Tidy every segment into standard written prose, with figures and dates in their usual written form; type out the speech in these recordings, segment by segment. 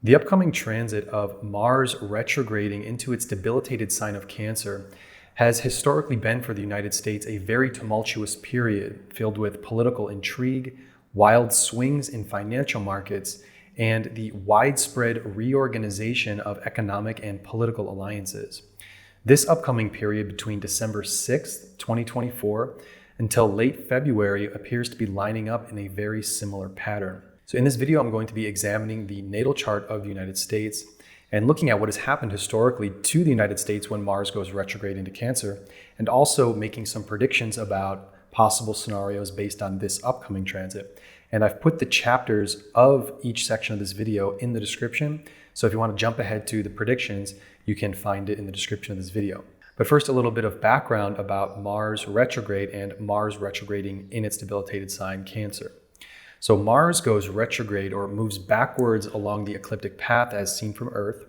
The upcoming transit of Mars retrograding into its debilitated sign of Cancer has historically been for the United States a very tumultuous period filled with political intrigue, wild swings in financial markets, and the widespread reorganization of economic and political alliances. This upcoming period between December 6th, 2024 until late February appears to be lining up in a very similar pattern. So in this video, I'm going to be examining the natal chart of the United States and looking at what has happened historically to the United States when Mars goes retrograde into Cancer, and also making some predictions about possible scenarios based on this upcoming transit. And I've put the chapters of each section of this video in the description. So if you want to jump ahead to the predictions, you can find it in the description of this video. But first, a little bit of background about Mars retrograde and Mars retrograding in its debilitated sign Cancer. So Mars goes retrograde, or moves backwards along the ecliptic path as seen from Earth,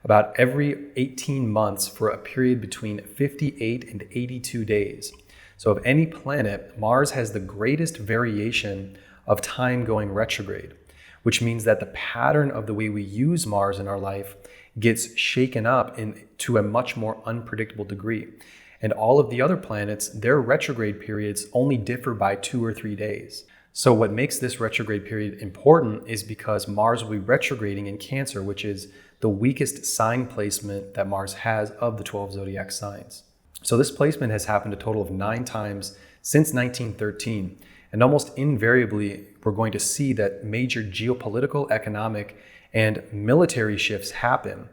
about every 18 months for a period between 58 and 82 days. So of any planet, Mars has the greatest variation of time going retrograde, which means that the pattern of the way we use Mars in our life gets shaken up to a much more unpredictable degree. And all of the other planets, their retrograde periods only differ by 2 or 3 days. So what makes this retrograde period important is because Mars will be retrograding in Cancer, which is the weakest sign placement that Mars has of the 12 zodiac signs. So this placement has happened a total of 9 times since 1913. And almost invariably, we're going to see that major geopolitical, economic, and military shifts happen.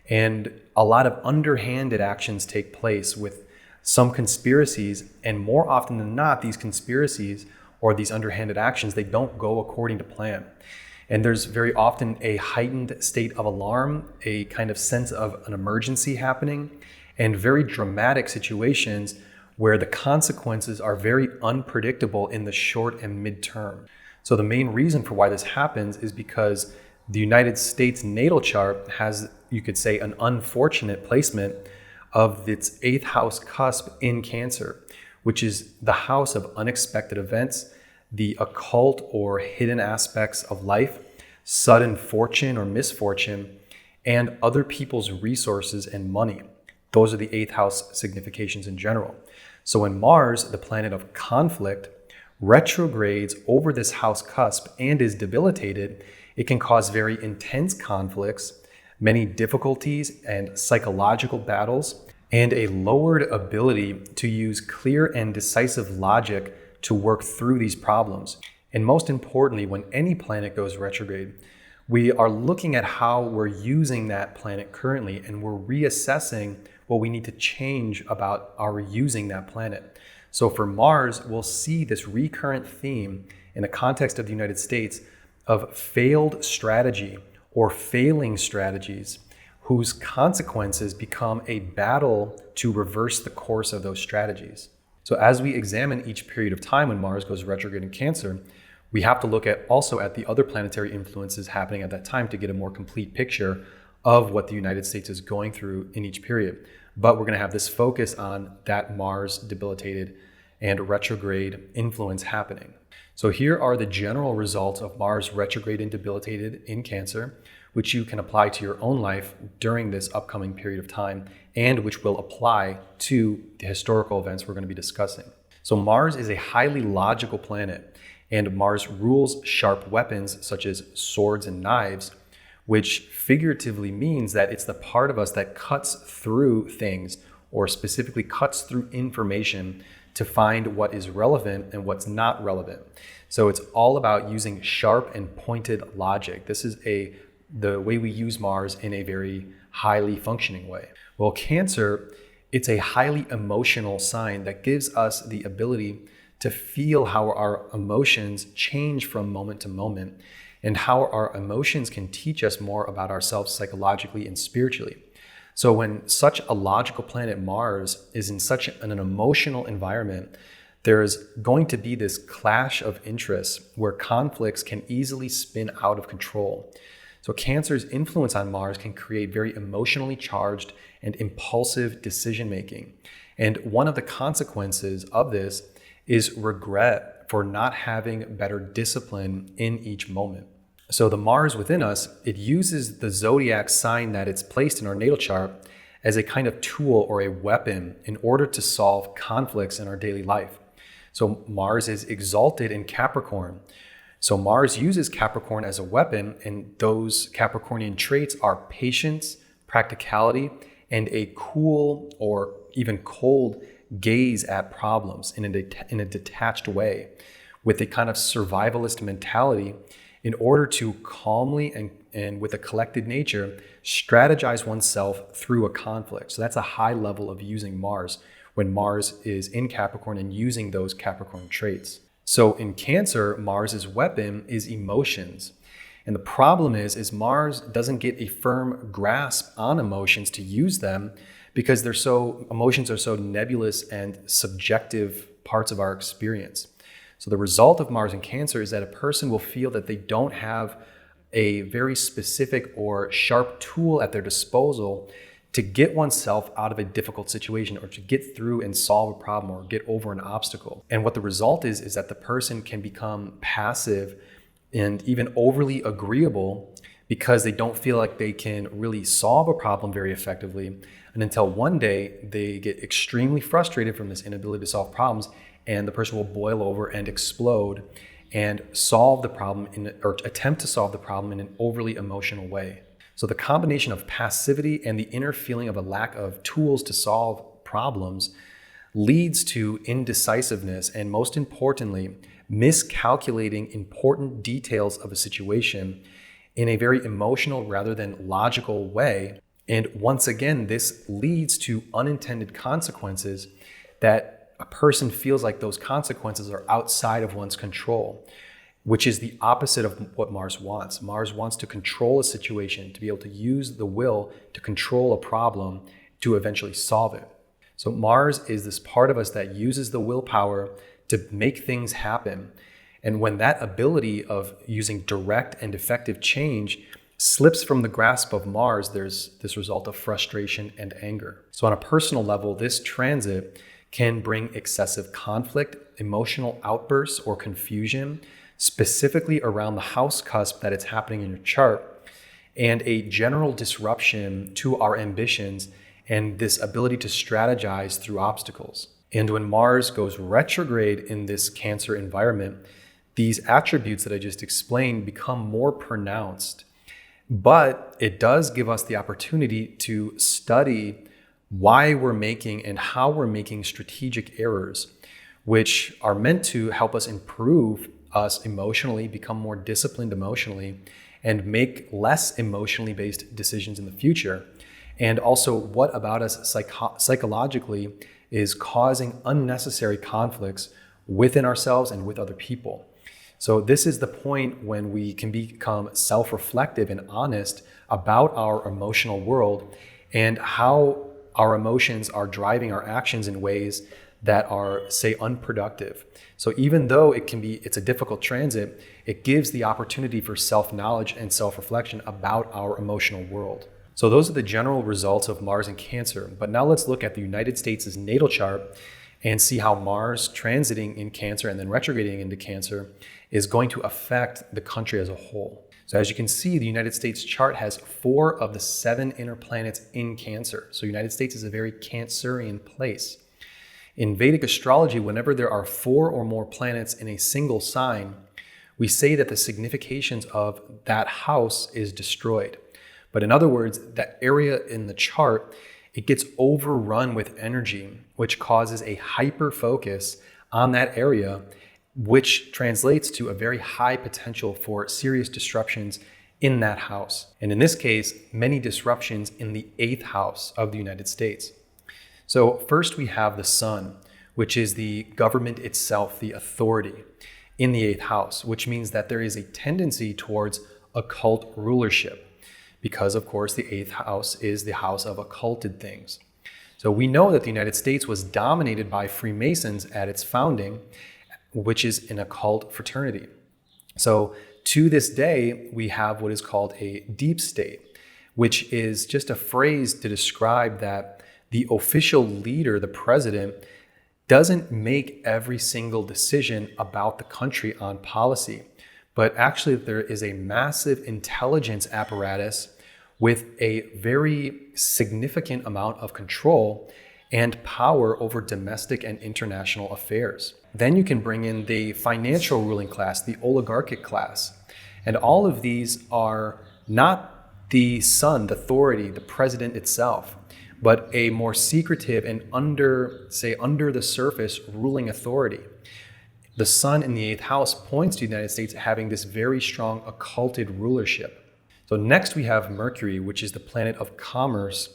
And a lot of underhanded actions take place with some conspiracies. And more often than not, these conspiracies or these underhanded actions, they don't go according to plan. And there's very often a heightened state of alarm, a kind of sense of an emergency happening, and very dramatic situations where the consequences are very unpredictable in the short and midterm. So the main reason for why this happens is because the United States natal chart has, you could say, an unfortunate placement of its 8th house cusp in Cancer, which is the house of unexpected events, the occult or hidden aspects of life, sudden fortune or misfortune, and other people's resources and money. Those are the 8th house significations in general. So when Mars, the planet of conflict, retrogrades over this house cusp and is debilitated, it can cause very intense conflicts, many difficulties and psychological battles, and a lowered ability to use clear and decisive logic to work through these problems. And most importantly, when any planet goes retrograde, we are looking at how we're using that planet currently, and we're reassessing what we need to change about our using that planet. So for Mars, we'll see this recurrent theme in the context of the United States of failed strategy or failing strategies whose consequences become a battle to reverse the course of those strategies. So as we examine each period of time when Mars goes retrograde in Cancer, we have to look at also at the other planetary influences happening at that time to get a more complete picture of what the United States is going through in each period. But we're going to have this focus on that Mars debilitated and retrograde influence happening. So here are the general results of Mars retrograde and debilitated in Cancer, which you can apply to your own life during this upcoming period of time, and which will apply to the historical events we're going to be discussing. So Mars is a highly logical planet, and Mars rules sharp weapons such as swords and knives, which figuratively means that it's the part of us that cuts through things, or specifically cuts through information to find what is relevant and what's not relevant. So it's all about using sharp and pointed logic. This is the way we use Mars in a very highly functioning way. Well, Cancer, it's a highly emotional sign that gives us the ability to feel how our emotions change from moment to moment, and how our emotions can teach us more about ourselves psychologically and spiritually. So when such a logical planet, Mars, is in such an emotional environment, there's going to be this clash of interests where conflicts can easily spin out of control. So Cancer's influence on Mars can create very emotionally charged and impulsive decision-making. And one of the consequences of this is regret for not having better discipline in each moment. So the Mars within us, it uses the zodiac sign that it's placed in our natal chart as a kind of tool or a weapon in order to solve conflicts in our daily life. So Mars is exalted in Capricorn. So Mars uses Capricorn as a weapon, and those Capricornian traits are patience, practicality, and a cool or even cold gaze at problems in a detached way, with a kind of survivalist mentality in order to calmly and with a collected nature strategize oneself through a conflict. So that's a high level of using Mars when Mars is in Capricorn and using those Capricorn traits. So in Cancer, Mars's weapon is emotions. And the problem is Mars doesn't get a firm grasp on emotions to use them because emotions are so nebulous and subjective parts of our experience. So the result of Mars in Cancer is that a person will feel that they don't have a very specific or sharp tool at their disposal to get oneself out of a difficult situation or to get through and solve a problem or get over an obstacle. And what the result is that the person can become passive and even overly agreeable because they don't feel like they can really solve a problem very effectively. And until one day they get extremely frustrated from this inability to solve problems, and the person will boil over and explode and solve the problem or attempt to solve the problem in an overly emotional way. So the combination of passivity and the inner feeling of a lack of tools to solve problems leads to indecisiveness and, most importantly, miscalculating important details of a situation in a very emotional rather than logical way. And once again, this leads to unintended consequences that a person feels like those consequences are outside of one's control, which is the opposite of what Mars wants. Mars wants to control a situation, to be able to use the will to control a problem to eventually solve it. So Mars is this part of us that uses the willpower to make things happen. And when that ability of using direct and effective change slips from the grasp of Mars, there's this result of frustration and anger. So on a personal level, this transit can bring excessive conflict, emotional outbursts, or confusion, specifically around the house cusp that it's happening in your chart, and a general disruption to our ambitions and this ability to strategize through obstacles. And when Mars goes retrograde in this Cancer environment, these attributes that I just explained become more pronounced. But it does give us the opportunity to study why we're making and how we're making strategic errors, which are meant to help us improve us emotionally, become more disciplined emotionally, and make less emotionally based decisions in the future. And also, what about us psychologically is causing unnecessary conflicts within ourselves and with other people. So this is the point when we can become self-reflective and honest about our emotional world and how our emotions are driving our actions in ways that are, say, unproductive. So even though it's a difficult transit, it gives the opportunity for self-knowledge and self-reflection about our emotional world. So those are the general results of Mars in Cancer. But now let's look at the United States' natal chart and see how Mars transiting in Cancer and then retrograding into Cancer is going to affect the country as a whole. So as you can see, the United States chart has 4 of the 7 inner planets in Cancer. So United States is a very Cancerian place. In Vedic astrology, whenever there are 4 or more planets in a single sign, we say that the significations of that house is destroyed. But in other words, that area in the chart, it gets overrun with energy, which causes a hyper focus on that area, which translates to a very high potential for serious disruptions in that house. And in this case, many disruptions in the 8th house of the United States. So first we have the sun, which is the government itself, the authority in the 8th house, which means that there is a tendency towards occult rulership because, of course, the 8th house is the house of occulted things. So we know that the United States was dominated by Freemasons at its founding, which is an occult fraternity. So to this day, we have what is called a deep state, which is just a phrase to describe that the official leader, the president, doesn't make every single decision about the country on policy, but actually there is a massive intelligence apparatus with a very significant amount of control and power over domestic and international affairs. Then you can bring in the financial ruling class, the oligarchic class. And all of these are not the sun, the authority, the president itself, but a more secretive and under the surface ruling authority. The sun in the 8th house points to the United States having this very strong occulted rulership. So next we have Mercury, which is the planet of commerce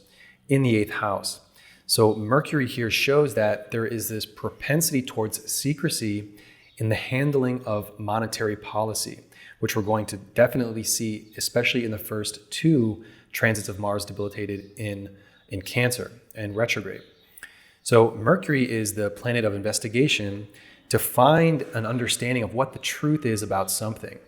in the 8th house. So Mercury here shows that there is this propensity towards secrecy in the handling of monetary policy, which we're going to definitely see, especially in the first 2 transits of Mars debilitated in Cancer and retrograde. So Mercury is the planet of investigation to find an understanding of what the truth is about something.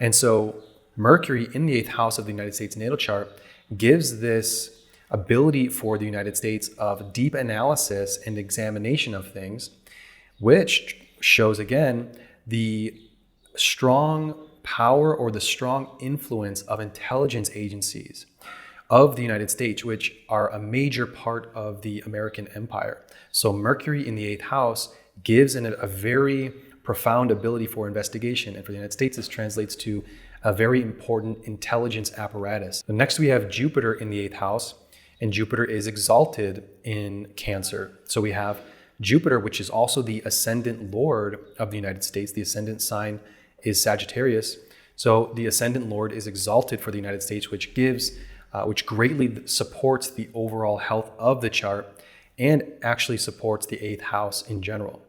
And so Mercury in the 8th house of the United States natal chart gives this ability for the United States of deep analysis and examination of things, which shows again the strong power or the strong influence of intelligence agencies of the United States, which are a major part of the American empire. So Mercury in the 8th house gives a very profound ability for investigation. And for the United States, this translates to a very important intelligence apparatus. And next we have Jupiter in the 8th house, and Jupiter is exalted in Cancer. So we have Jupiter, which is also the ascendant lord of the United States. The ascendant sign is Sagittarius. So the ascendant lord is exalted for the United States, which greatly supports the overall health of the chart and actually supports the 8th house in general.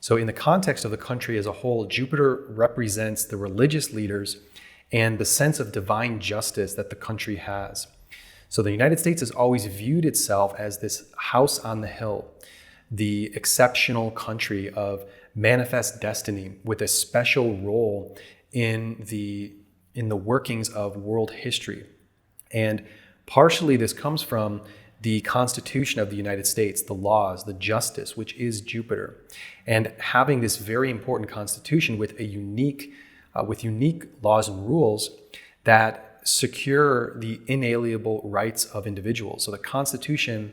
So in the context of the country as a whole, Jupiter represents the religious leaders and the sense of divine justice that the country has. So the United States has always viewed itself as this house on the hill, the exceptional country of manifest destiny with a special role in the workings of world history. And partially this comes from the Constitution of the United States, the laws, the justice, which is Jupiter. And having this very important constitution with unique laws and rules that secure the inalienable rights of individuals. So the Constitution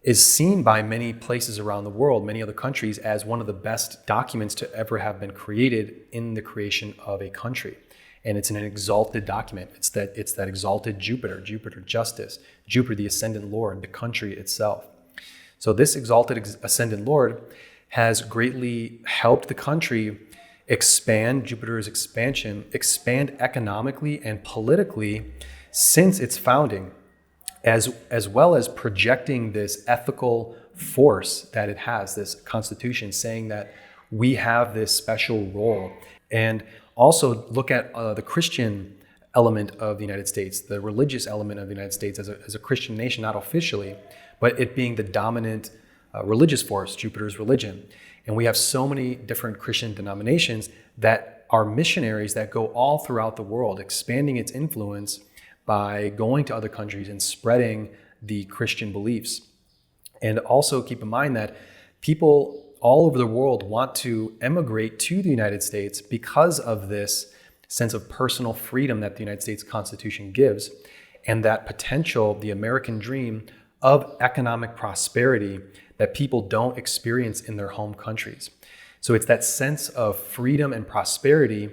is seen by many places around the world, many other countries, as one of the best documents to ever have been created in the creation of a country. And it's an exalted document. It's that exalted Jupiter justice, Jupiter, the ascendant lord, the country itself. So this exalted ascendant lord has greatly helped the country expand economically and politically since its founding, as well as projecting this ethical force that it has, this constitution saying that we have this special role. And also look at the Christian element of the United States, the religious element of the United States as a Christian nation, not officially, but it being the dominant religious force, Jupiter's religion. And we have so many different Christian denominations that are missionaries that go all throughout the world, expanding its influence by going to other countries and spreading the Christian beliefs. And also keep in mind that people all over the world want to emigrate to the United States because of this sense of personal freedom that the United States Constitution gives, and that potential, the American dream of economic prosperity that people don't experience in their home countries. So it's that sense of freedom and prosperity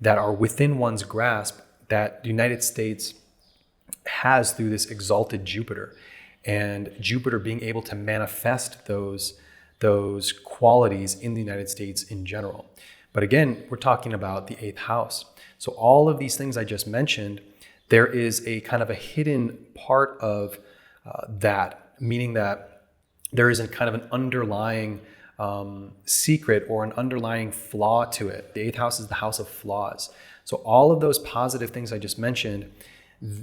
that are within one's grasp that the United States has through this exalted Jupiter, and Jupiter being able to manifest those qualities in the United States in general. But again, we're talking about the 8th house. So all of these things I just mentioned, there is a kind of a hidden part of that, meaning that there is a kind of an underlying secret or an underlying flaw to it. The 8th house is the house of flaws. So all of those positive things I just mentioned,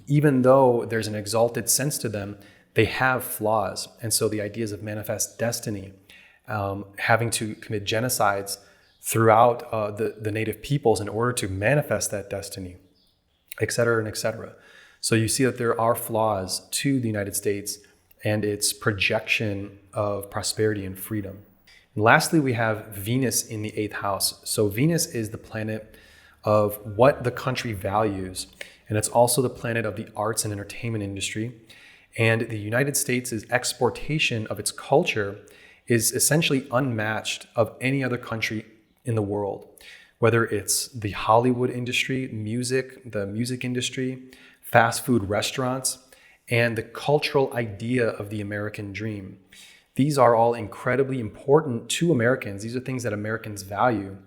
even though there's an exalted sense to them, they have flaws. And so the ideas of manifest destiny, having to commit genocides throughout the native peoples in order to manifest that destiny, et cetera, and et cetera. So you see that there are flaws to the United States and its projection of prosperity and freedom. And lastly, we have Venus in the 8th house. So Venus is the planet of what the country values. And it's also the planet of the arts and entertainment industry. And the United States' exportation of its culture is essentially unmatched of any other country in the world, whether it's the Hollywood industry, the music industry, fast food restaurants, and the cultural idea of the American dream. These are all incredibly important to Americans. These are things that Americans value.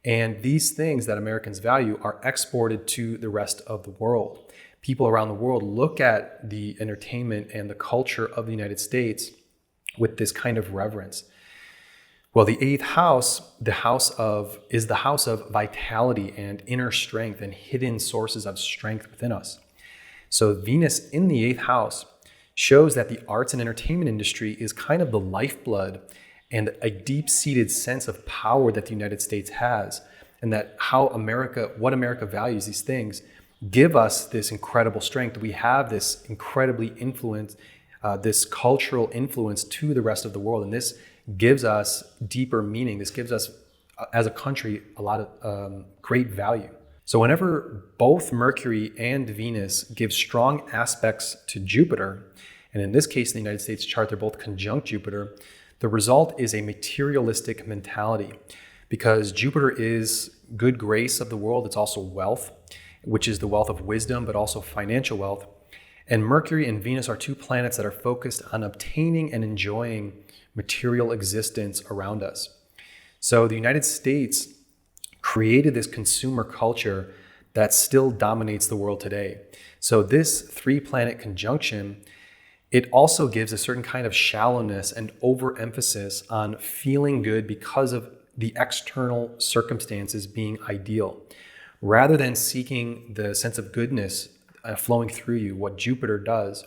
And these things that Americans value are exported to the rest of the world. People around the world look at the entertainment and the culture of the United States with this kind of reverence. Well, the eighth house, is the house of vitality and inner strength and hidden sources of strength within us. So Venus in the eighth house shows that the arts and entertainment industry is kind of the lifeblood and a deep-seated sense of power that the United States has, and that what America values, these things, give us this incredible strength. We have this incredibly this cultural influence to the rest of the world, and this gives us deeper meaning. This gives us, as a country, a lot of great value. So whenever both Mercury and Venus give strong aspects to Jupiter, and in this case, in the United States chart, they're both conjunct Jupiter, the result is a materialistic mentality, because Jupiter is good grace of the world. It's also wealth, which is the wealth of wisdom, but also financial wealth. And Mercury and Venus are two planets that are focused on obtaining and enjoying material existence around us. So the United States created this consumer culture that still dominates the world today. So this 3-planet conjunction, it also gives a certain kind of shallowness and overemphasis on feeling good because of the external circumstances being ideal, rather than seeking the sense of goodness flowing through you, what Jupiter does,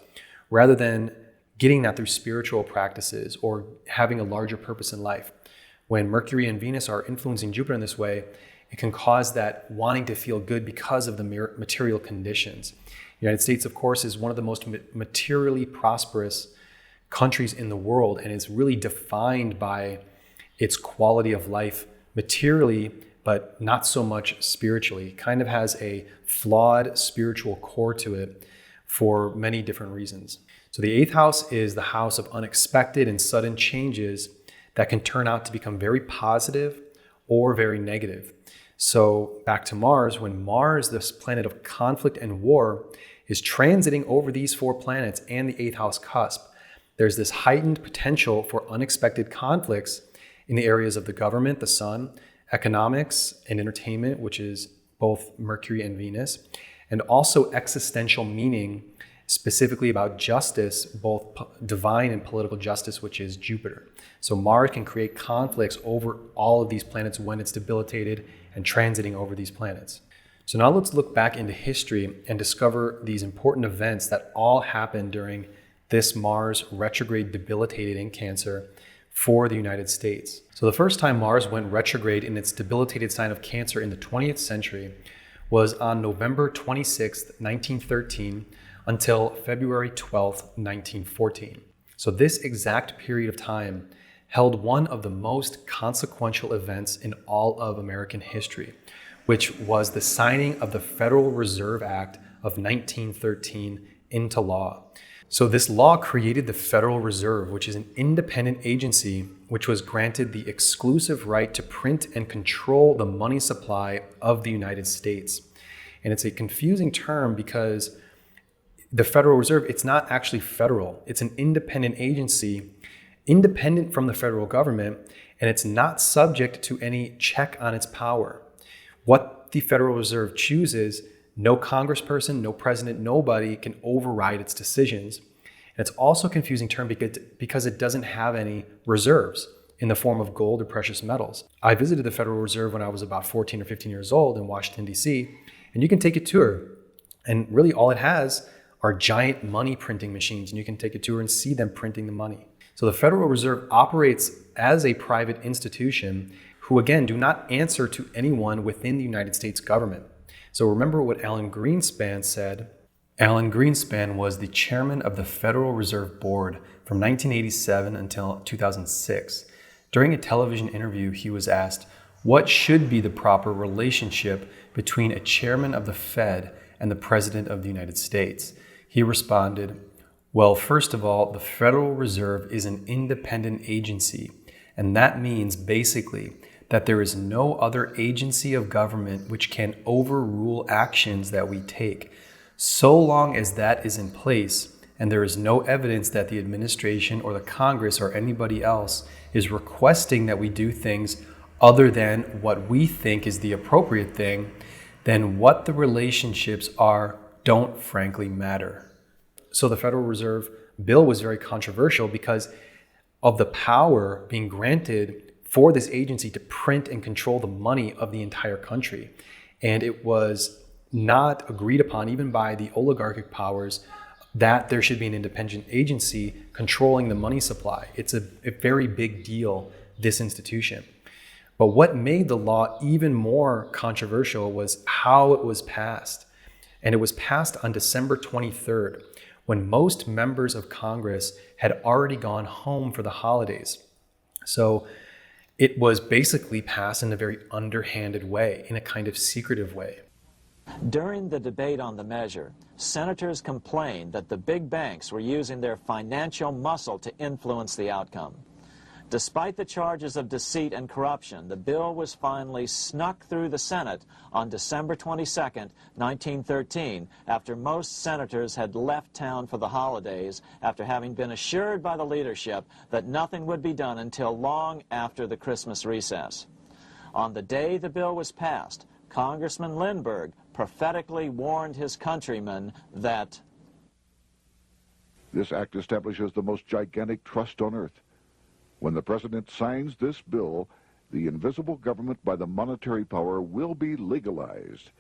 rather than getting that through spiritual practices or having a larger purpose in life. When Mercury and Venus are influencing Jupiter in this way, it can cause that wanting to feel good because of the material conditions. The United States, of course, is one of the most materially prosperous countries in the world, and is really defined by its quality of life materially, but not so much spiritually. It kind of has a flawed spiritual core to it for many different reasons. So the eighth house is the house of unexpected and sudden changes that can turn out to become very positive or very negative. So back to Mars, when Mars, this planet of conflict and war, is transiting over these 4 planets and the eighth house cusp, there's this heightened potential for unexpected conflicts in the areas of the government, the sun, economics and entertainment, which is both Mercury and Venus, and also existential meaning, specifically about justice, both divine and political justice, which is Jupiter. So Mars can create conflicts over all of these planets when it's debilitated and transiting over these planets. So now let's look back into history and discover these important events that all happened during this Mars retrograde debilitated in Cancer for the United States. So the first time Mars went retrograde in its debilitated sign of Cancer in the 20th century was on November 26, 1913, until February 12, 1914. So this exact period of time held one of the most consequential events in all of American history, which was the signing of the Federal Reserve Act of 1913 into law. So this law created the Federal Reserve, which is an independent agency which was granted the exclusive right to print and control the money supply of the United States. And it's a confusing term because the Federal Reserve, it's not actually federal. It's an independent agency, independent from the federal government, and it's not subject to any check on its power. What the Federal Reserve chooses, no congressperson, no president, nobody can override its decisions. And it's also a confusing term because it doesn't have any reserves in the form of gold or precious metals. I visited the Federal Reserve when I was about 14 or 15 years old in Washington, D.C., and you can take a tour. And really all it has are giant money printing machines, and you can take a tour and see them printing the money. So the Federal Reserve operates as a private institution who, again, do not answer to anyone within the United States government. So remember what Alan Greenspan said. Alan Greenspan was the chairman of the Federal Reserve Board from 1987 until 2006. During a television interview, he was asked, What should be the proper relationship between a chairman of the Fed and the President of the United States? He responded, well, first of all, the Federal Reserve is an independent agency, and that means basically that there is no other agency of government which can overrule actions that we take. So long as that is in place, and there is no evidence that the administration or the Congress or anybody else is requesting that we do things other than what we think is the appropriate thing, then what the relationships are don't frankly matter. So the Federal Reserve bill was very controversial because of the power being granted for this agency to print and control the money of the entire country. And it was not agreed upon, even by the oligarchic powers, that there should be an independent agency controlling the money supply. It's a very big deal, this institution. But what made the law even more controversial was how it was passed. And it was passed on December 23rd, when most members of Congress had already gone home for the holidays. So it was basically passed in a very underhanded way, in a kind of secretive way. During the debate on the measure, senators complained that the big banks were using their financial muscle to influence the outcome. Despite the charges of deceit and corruption, the bill was finally snuck through the Senate on December 22, 1913, after most senators had left town for the holidays, after having been assured by the leadership that nothing would be done until long after the Christmas recess. On the day the bill was passed, Congressman Lindbergh prophetically warned his countrymen that this act establishes the most gigantic trust on earth. When the president signs this bill, the invisible government by the monetary power will be legalized.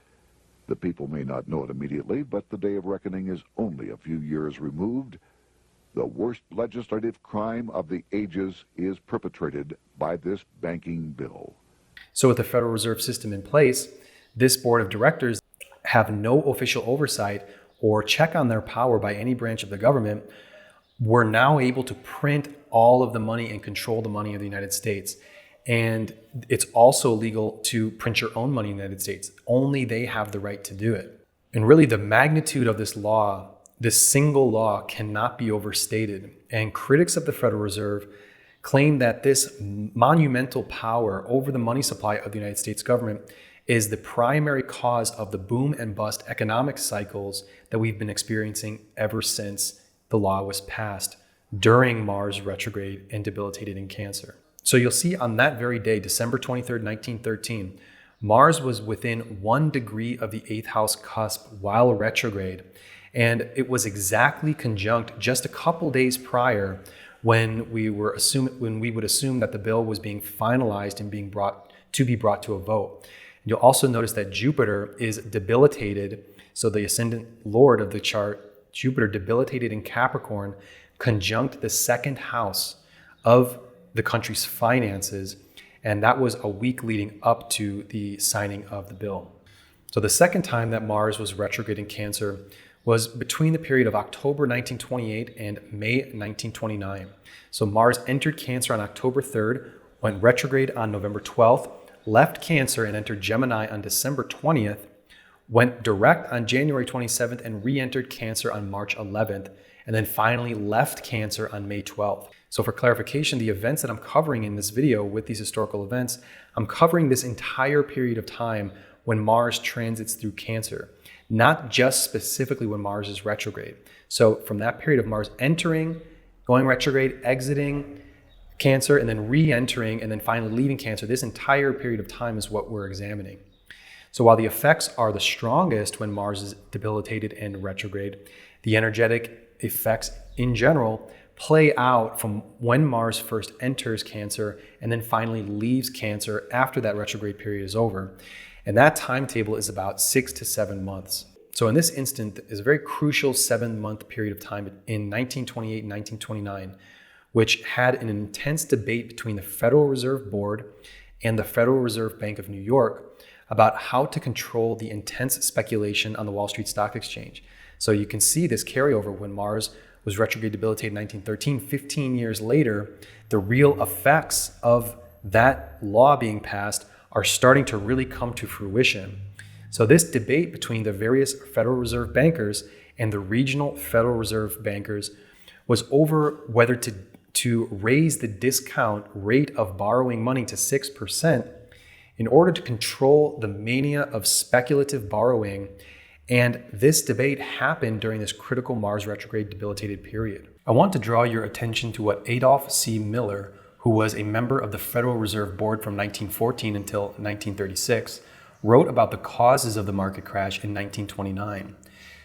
The people may not know it immediately, but the day of reckoning is only a few years removed. The worst legislative crime of the ages is perpetrated by this banking bill. So with the Federal Reserve System in place, this board of directors have no official oversight or check on their power by any branch of the government. We're now able to print all of the money and control the money of the United States. And it's also legal to print your own money in the United States. Only they have the right to do it. And really the magnitude of this law, this single law, cannot be overstated. And critics of the Federal Reserve claim that this monumental power over the money supply of the United States government is the primary cause of the boom and bust economic cycles that we've been experiencing ever since the law was passed during Mars retrograde and debilitated in Cancer. So you'll see on that very day, December 23rd, 1913, Mars was within 1 degree of the 8th house cusp while retrograde. And it was exactly conjunct just a couple days prior when we would assume that the bill was being finalized and being brought to a vote. You'll also notice that Jupiter is debilitated. So the ascendant lord of the chart, Jupiter, debilitated in Capricorn, conjunct the 2nd house of the country's finances. And that was a week leading up to the signing of the bill. So the second time that Mars was retrograde in Cancer was between the period of October 1928 and May 1929. So Mars entered Cancer on October 3rd, went retrograde on November 12th, left Cancer and entered Gemini on December 20th, went direct on January 27th and re-entered Cancer on March 11th, and then finally left Cancer on May 12th. So for clarification, the events that I'm covering in this video with these historical events, I'm covering this entire period of time when Mars transits through Cancer, not just specifically when Mars is retrograde. So from that period of Mars entering, going retrograde, exiting Cancer, and then re-entering, and then finally leaving Cancer, this entire period of time is what we're examining. So while the effects are the strongest when Mars is debilitated and retrograde, the energetic effects in general play out from when Mars first enters Cancer and then finally leaves Cancer after that retrograde period is over. And that timetable is about 6 to 7 months. So in this instant is a very crucial 7-month period of time in 1928 and 1929, which had an intense debate between the Federal Reserve Board and the Federal Reserve Bank of New York about how to control the intense speculation on the Wall Street Stock Exchange. So you can see this carryover when Mars was retrograde debilitated in 1913. 15 years later, the real effects of that law being passed are starting to really come to fruition. So this debate between the various Federal Reserve bankers and the regional Federal Reserve bankers was over whether to raise the discount rate of borrowing money to 6% in order to control the mania of speculative borrowing. And this debate happened during this critical Mars retrograde debilitated period. I want to draw your attention to what Adolph C. Miller, who was a member of the Federal Reserve Board from 1914 until 1936, wrote about the causes of the market crash in 1929.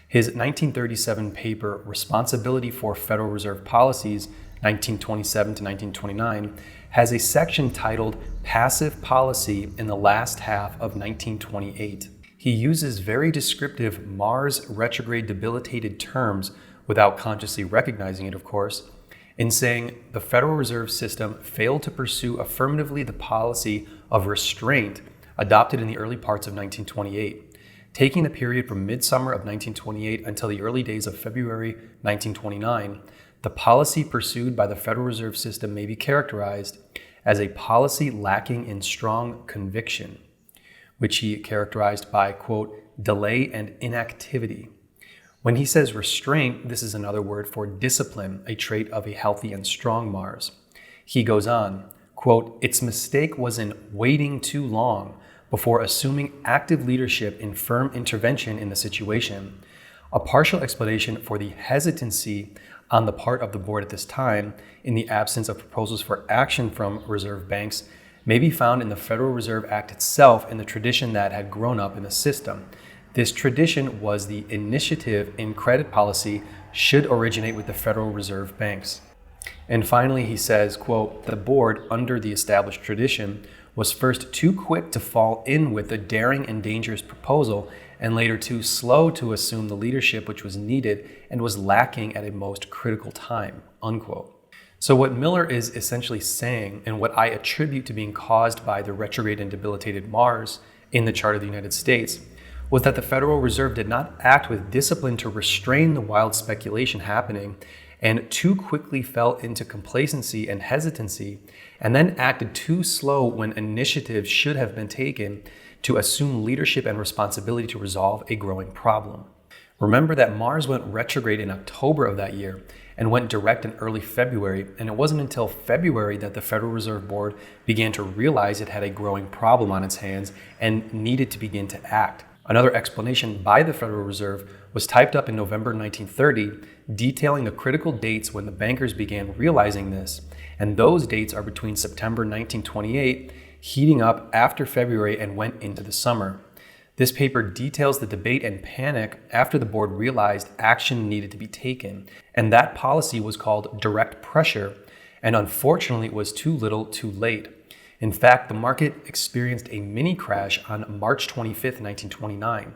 His 1937 paper, Responsibility for Federal Reserve Policies, 1927 to 1929, has a section titled Passive Policy in the Last Half of 1928. He uses very descriptive Mars retrograde debilitated terms, without consciously recognizing it, of course, in saying the Federal Reserve System failed to pursue affirmatively the policy of restraint adopted in the early parts of 1928. Taking the period from midsummer of 1928 until the early days of February 1929, the policy pursued by the Federal Reserve System may be characterized as a policy lacking in strong conviction, which he characterized by, quote, delay and inactivity. When he says restraint, this is another word for discipline, a trait of a healthy and strong Mars. He goes on, quote, its mistake was in waiting too long before assuming active leadership in firm intervention in the situation. A partial explanation for the hesitancy on the part of the board at this time, in the absence of proposals for action from reserve banks, may be found in the Federal Reserve Act itself and the tradition that had grown up in the system. This tradition was the initiative in credit policy should originate with the Federal Reserve banks. And finally, he says, quote, the board, under the established tradition, was first too quick to fall in with a daring and dangerous proposal, and later too slow to assume the leadership which was needed and was lacking at a most critical time, unquote. So what Miller is essentially saying, and what I attribute to being caused by the retrograde and debilitated Mars in the chart of the United States, was that the Federal Reserve did not act with discipline to restrain the wild speculation happening, and too quickly fell into complacency and hesitancy, and then acted too slow when initiative should have been taken to assume leadership and responsibility to resolve a growing problem. Remember that Mars went retrograde in October of that year and went direct in early February, and it wasn't until February that the Federal Reserve Board began to realize it had a growing problem on its hands and needed to begin to act. Another explanation by the Federal Reserve was typed up in November 1930, detailing the critical dates when the bankers began realizing this, and those dates are between September 1928, heating up after February, and went into the summer. This paper details the debate and panic after the board realized action needed to be taken, and that policy was called direct pressure, and unfortunately it was too little too late. In fact, the market experienced a mini crash on March 25, 1929.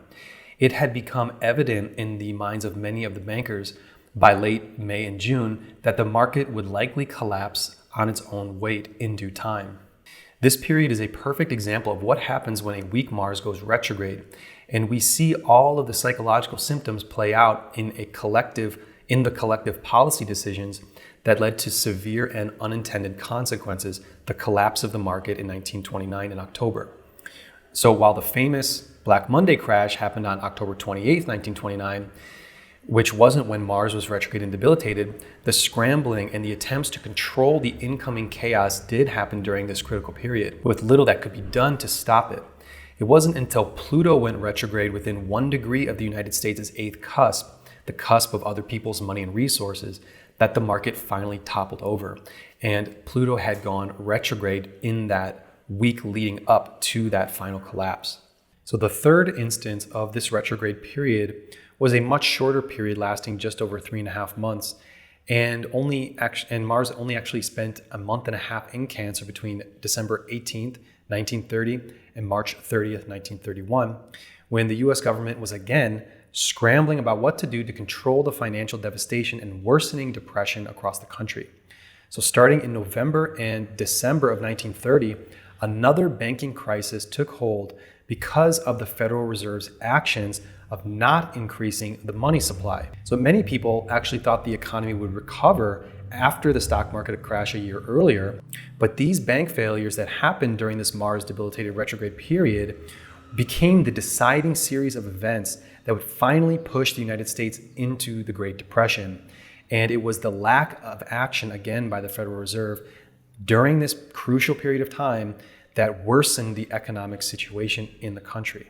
It had become evident in the minds of many of the bankers by late May and June that the market would likely collapse on its own weight in due time. This period is a perfect example of what happens when a weak Mars goes retrograde, and we see all of the psychological symptoms play out in the collective policy decisions that led to severe and unintended consequences, the collapse of the market in 1929 in October. So while the famous Black Monday crash happened on October 28, 1929, which wasn't when Mars was retrograde and debilitated, the scrambling and the attempts to control the incoming chaos did happen during this critical period, with little that could be done to stop it. It wasn't until Pluto went retrograde within 1 degree of the United States' 8th cusp, the cusp of other people's money and resources, that the market finally toppled over. And Pluto had gone retrograde in that week leading up to that final collapse. So the third instance of this retrograde period was a much shorter period lasting just over 3.5 months. And Mars only actually spent a month and a half in Cancer between December 18th, 1930 and March 30th, 1931, when the US government was again scrambling about what to do to control the financial devastation and worsening depression across the country. So starting in November and December of 1930, another banking crisis took hold because of the Federal Reserve's actions of not increasing the money supply. So many people actually thought the economy would recover after the stock market crash a year earlier. But these bank failures that happened during this Mars debilitated retrograde period became the deciding series of events that would finally push the United States into the Great Depression. And it was the lack of action, again, by the Federal Reserve during this crucial period of time that worsened the economic situation in the country.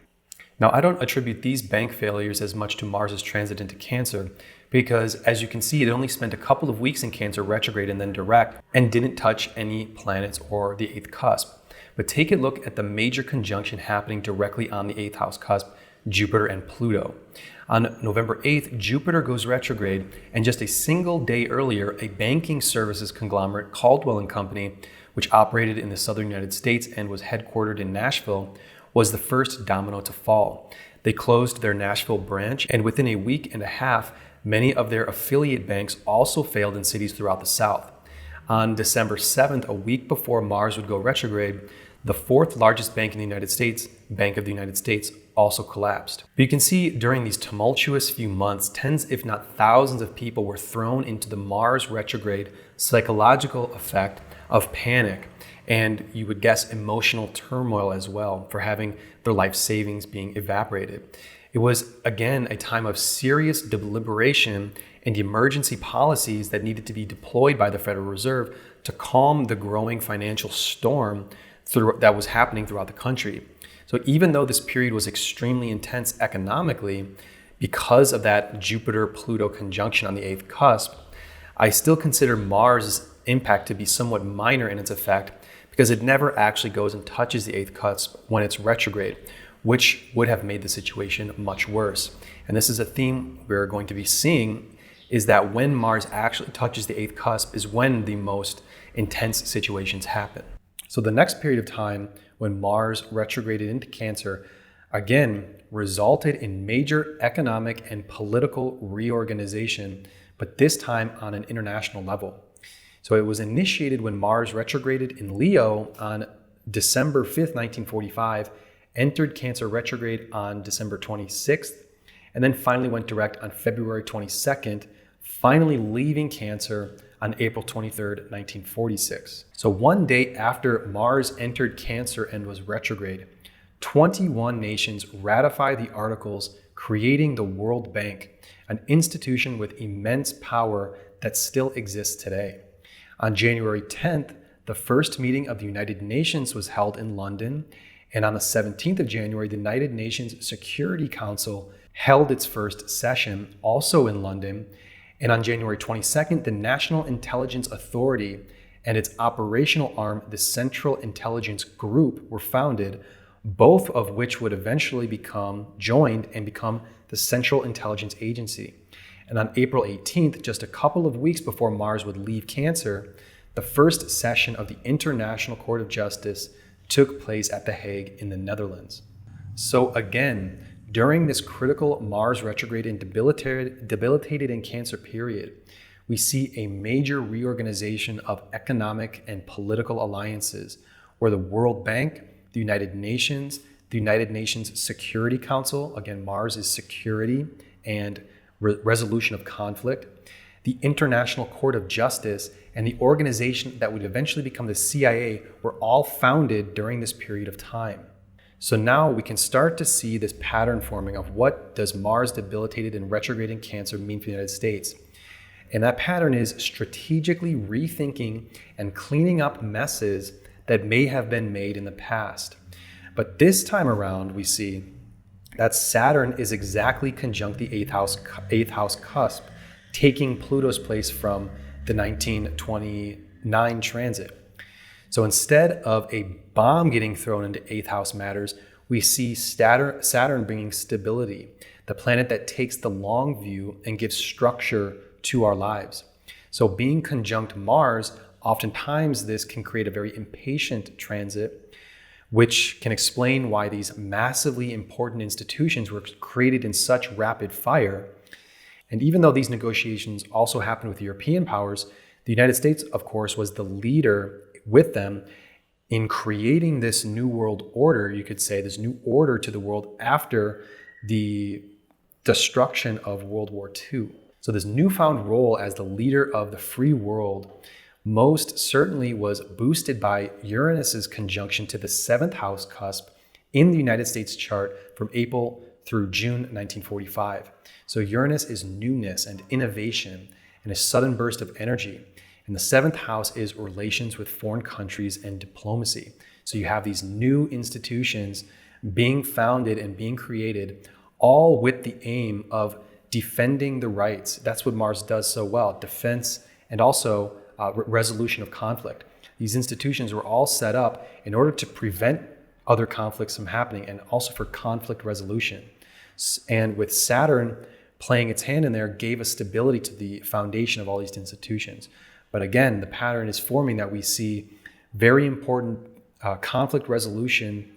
Now, I don't attribute these bank failures as much to Mars's transit into Cancer because, as you can see, it only spent a couple of weeks in Cancer retrograde and then direct and didn't touch any planets or the 8th cusp. But take a look at the major conjunction happening directly on the 8th house cusp, Jupiter and Pluto. On November 8th, Jupiter goes retrograde, and just a single day earlier, a banking services conglomerate, Caldwell & Company, which operated in the southern United States and was headquartered in Nashville, was the first domino to fall. They closed their Nashville branch, and within a week and a half, many of their affiliate banks also failed in cities throughout the South. On December 7th, a week before Mars would go retrograde, the fourth largest bank in the United States, Bank of the United States, also collapsed. But you can see during these tumultuous few months, tens if not thousands of people were thrown into the Mars retrograde psychological effect of panic, and you would guess emotional turmoil as well for having their life savings being evaporated. It was, again, a time of serious deliberation and emergency policies that needed to be deployed by the Federal Reserve to calm the growing financial storm that was happening throughout the country. So even though this period was extremely intense economically, because of that Jupiter-Pluto conjunction on the 8th cusp, I still consider Mars' impact to be somewhat minor in its effect because it never actually goes and touches the 8th cusp when it's retrograde, which would have made the situation much worse. And this is a theme we're going to be seeing, is that when Mars actually touches the 8th cusp is when the most intense situations happen. So the next period of time when Mars retrograded into Cancer, again, resulted in major economic and political reorganization, but this time on an international level. So it was initiated when Mars retrograded in Leo on December 5th, 1945, entered Cancer retrograde on December 26th, and then finally went direct on February 22nd, finally leaving Cancer on April 23rd, 1946. So one day after Mars entered Cancer and was retrograde, 21 nations ratified the articles creating the World Bank, an institution with immense power that still exists today. On January 10th, the first meeting of the United Nations was held in London, and on the 17th of January, the United Nations Security Council held its first session, also in London. And on January 22nd, the National Intelligence Authority and its operational arm, the Central Intelligence Group, were founded, both of which would eventually become joined and become the Central Intelligence Agency. And on April 18th, just a couple of weeks before Mars would leave Cancer, the first session of the International Court of Justice took place at The Hague in the Netherlands. So again, during this critical Mars retrograde and debilitated in Cancer period, we see a major reorganization of economic and political alliances where the World Bank, the United Nations Security Council, again, Mars is security and resolution of conflict, the International Court of Justice, and the organization that would eventually become the CIA were all founded during this period of time. So now we can start to see this pattern forming of what does Mars debilitated and retrograde in Cancer mean for the United States. And that pattern is strategically rethinking and cleaning up messes that may have been made in the past. But this time around, we see that Saturn is exactly conjunct the 8th house cusp, taking Pluto's place from the 1929 transit. So instead of a bomb getting thrown into 8th house matters, we see Saturn bringing stability, the planet that takes the long view and gives structure to our lives. So being conjunct Mars, oftentimes this can create a very impatient transit, which can explain why these massively important institutions were created in such rapid fire. And even though these negotiations also happened with European powers, the United States, of course, was the leader with them in creating this new world order, you could say, this new order to the world after the destruction of World War II. So this newfound role as the leader of the free world most certainly was boosted by Uranus's conjunction to the 7th house cusp in the United States chart from April through June 1945. So Uranus is newness and innovation and a sudden burst of energy. And the 7th house is relations with foreign countries and diplomacy. So you have these new institutions being founded and being created, all with the aim of defending the rights. That's what Mars does so well, defense and also resolution of conflict. These institutions were all set up in order to prevent other conflicts from happening and also for conflict resolution. And with Saturn playing its hand in there gave a stability to the foundation of all these institutions. But again, the pattern is forming that we see very important conflict resolution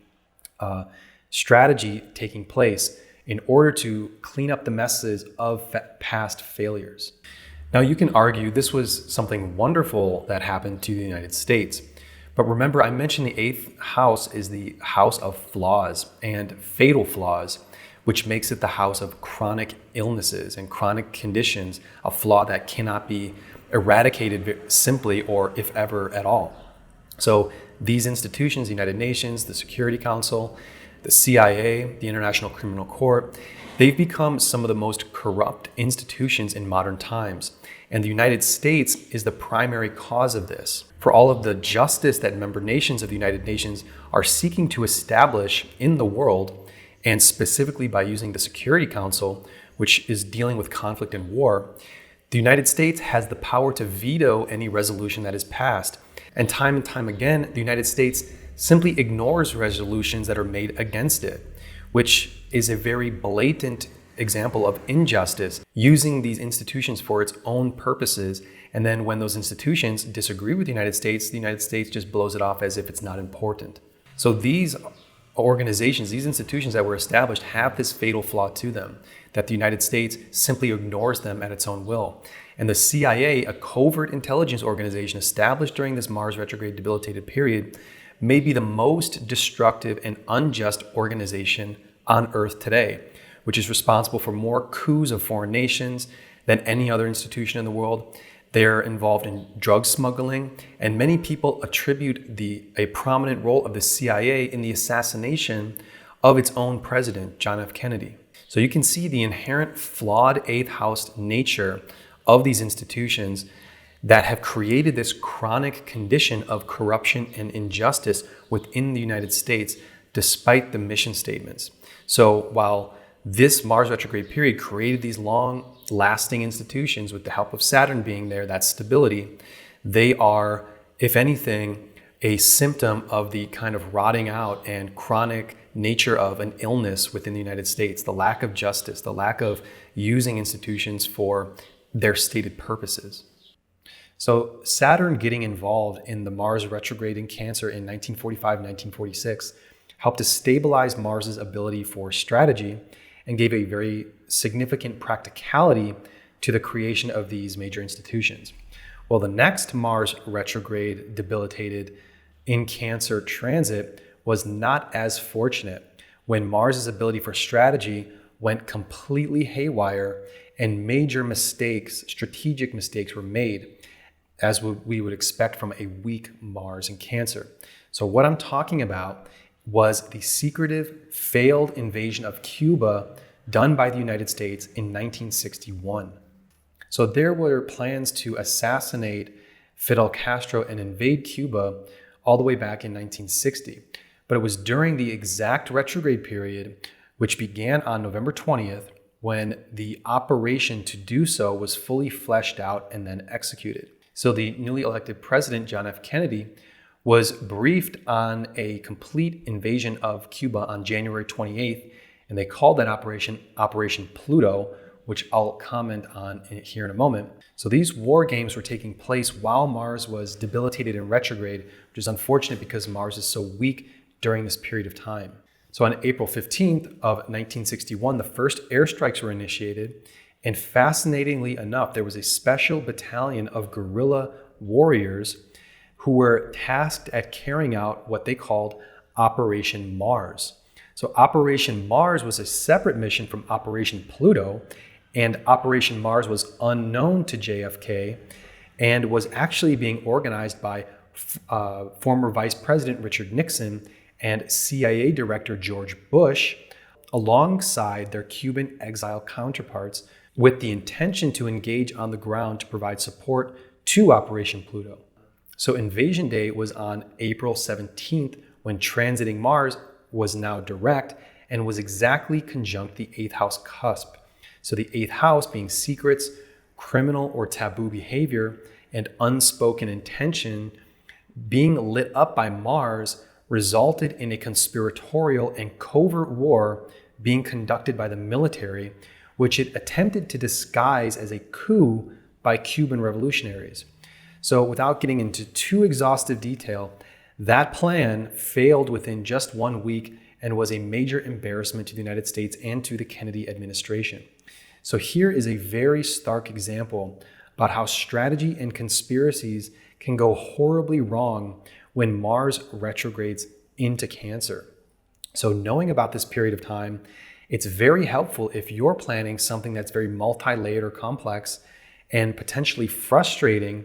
strategy taking place in order to clean up the messes of past failures. Now, you can argue this was something wonderful that happened to the United States. But remember, I mentioned the 8th house is the house of flaws and fatal flaws, which makes it the house of chronic illnesses and chronic conditions, a flaw that cannot be eradicated simply or if ever at all. So these institutions, the United Nations, the Security Council, the CIA, the International Criminal Court, they've become some of the most corrupt institutions in modern times. And the United States is the primary cause of this. For all of the justice that member nations of the United Nations are seeking to establish in the world, and specifically by using the Security Council, which is dealing with conflict and war, the United States has the power to veto any resolution that is passed. And time again, the United States simply ignores resolutions that are made against it, which is a very blatant example of injustice, using these institutions for its own purposes. And then when those institutions disagree with the United States just blows it off as if it's not important. So these organizations, these institutions that were established have this fatal flaw to them, that the United States simply ignores them at its own will. And the CIA, a covert intelligence organization established during this Mars retrograde debilitated period, may be the most destructive and unjust organization on Earth today, which is responsible for more coups of foreign nations than any other institution in the world. They're involved in drug smuggling, and many people attribute a prominent role of the CIA in the assassination of its own president, John F. Kennedy. So you can see the inherent flawed 8th house nature of these institutions that have created this chronic condition of corruption and injustice within the United States, despite the mission statements. So while this Mars retrograde period created these long-lasting institutions with the help of Saturn being there, that stability, they are, if anything, a symptom of the kind of rotting out and chronic nature of an illness within the United States, the lack of justice, the lack of using institutions for their stated purposes. So Saturn getting involved in the Mars retrograde in Cancer in 1945 and 1946 helped to stabilize Mars's ability for strategy and gave a very significant practicality to the creation of these major institutions. Well, the next Mars retrograde debilitated in Cancer transit was not as fortunate, when Mars's ability for strategy went completely haywire and major mistakes, strategic mistakes were made, as we would expect from a weak Mars in Cancer. So what I'm talking about was the secretive failed invasion of Cuba done by the United States in 1961. So there were plans to assassinate Fidel Castro and invade Cuba all the way back in 1960. But it was during the exact retrograde period, which began on November 20th, when the operation to do so was fully fleshed out and then executed. So the newly elected president, John F. Kennedy, was briefed on a complete invasion of Cuba on January 28th, and they called that operation Operation Pluto, which I'll comment on here in a moment. So these war games were taking place while Mars was debilitated in retrograde, which is unfortunate because Mars is so weak during this period of time. So on April 15th of 1961, the first airstrikes were initiated, and fascinatingly enough, there was a special battalion of guerrilla warriors who were tasked at carrying out what they called Operation Mars. So Operation Mars was a separate mission from Operation Pluto, And Operation Mars was unknown to JFK and was actually being organized by former Vice President Richard Nixon and CIA Director George Bush, alongside their Cuban exile counterparts, with the intention to engage on the ground to provide support to Operation Pluto. So Invasion Day was on April 17th, when transiting Mars was now direct and was exactly conjunct the 8th house cusp. So the 8th house being secrets, criminal or taboo behavior, and unspoken intention, being lit up by Mars, resulted in a conspiratorial and covert war being conducted by the military, which it attempted to disguise as a coup by Cuban revolutionaries. So without getting into too exhaustive detail, that plan failed within just 1 week and was a major embarrassment to the United States and to the Kennedy administration. So here is a very stark example about how strategy and conspiracies can go horribly wrong when Mars retrogrades into Cancer. So knowing about this period of time, it's very helpful if you're planning something that's very multi-layered or complex and potentially frustrating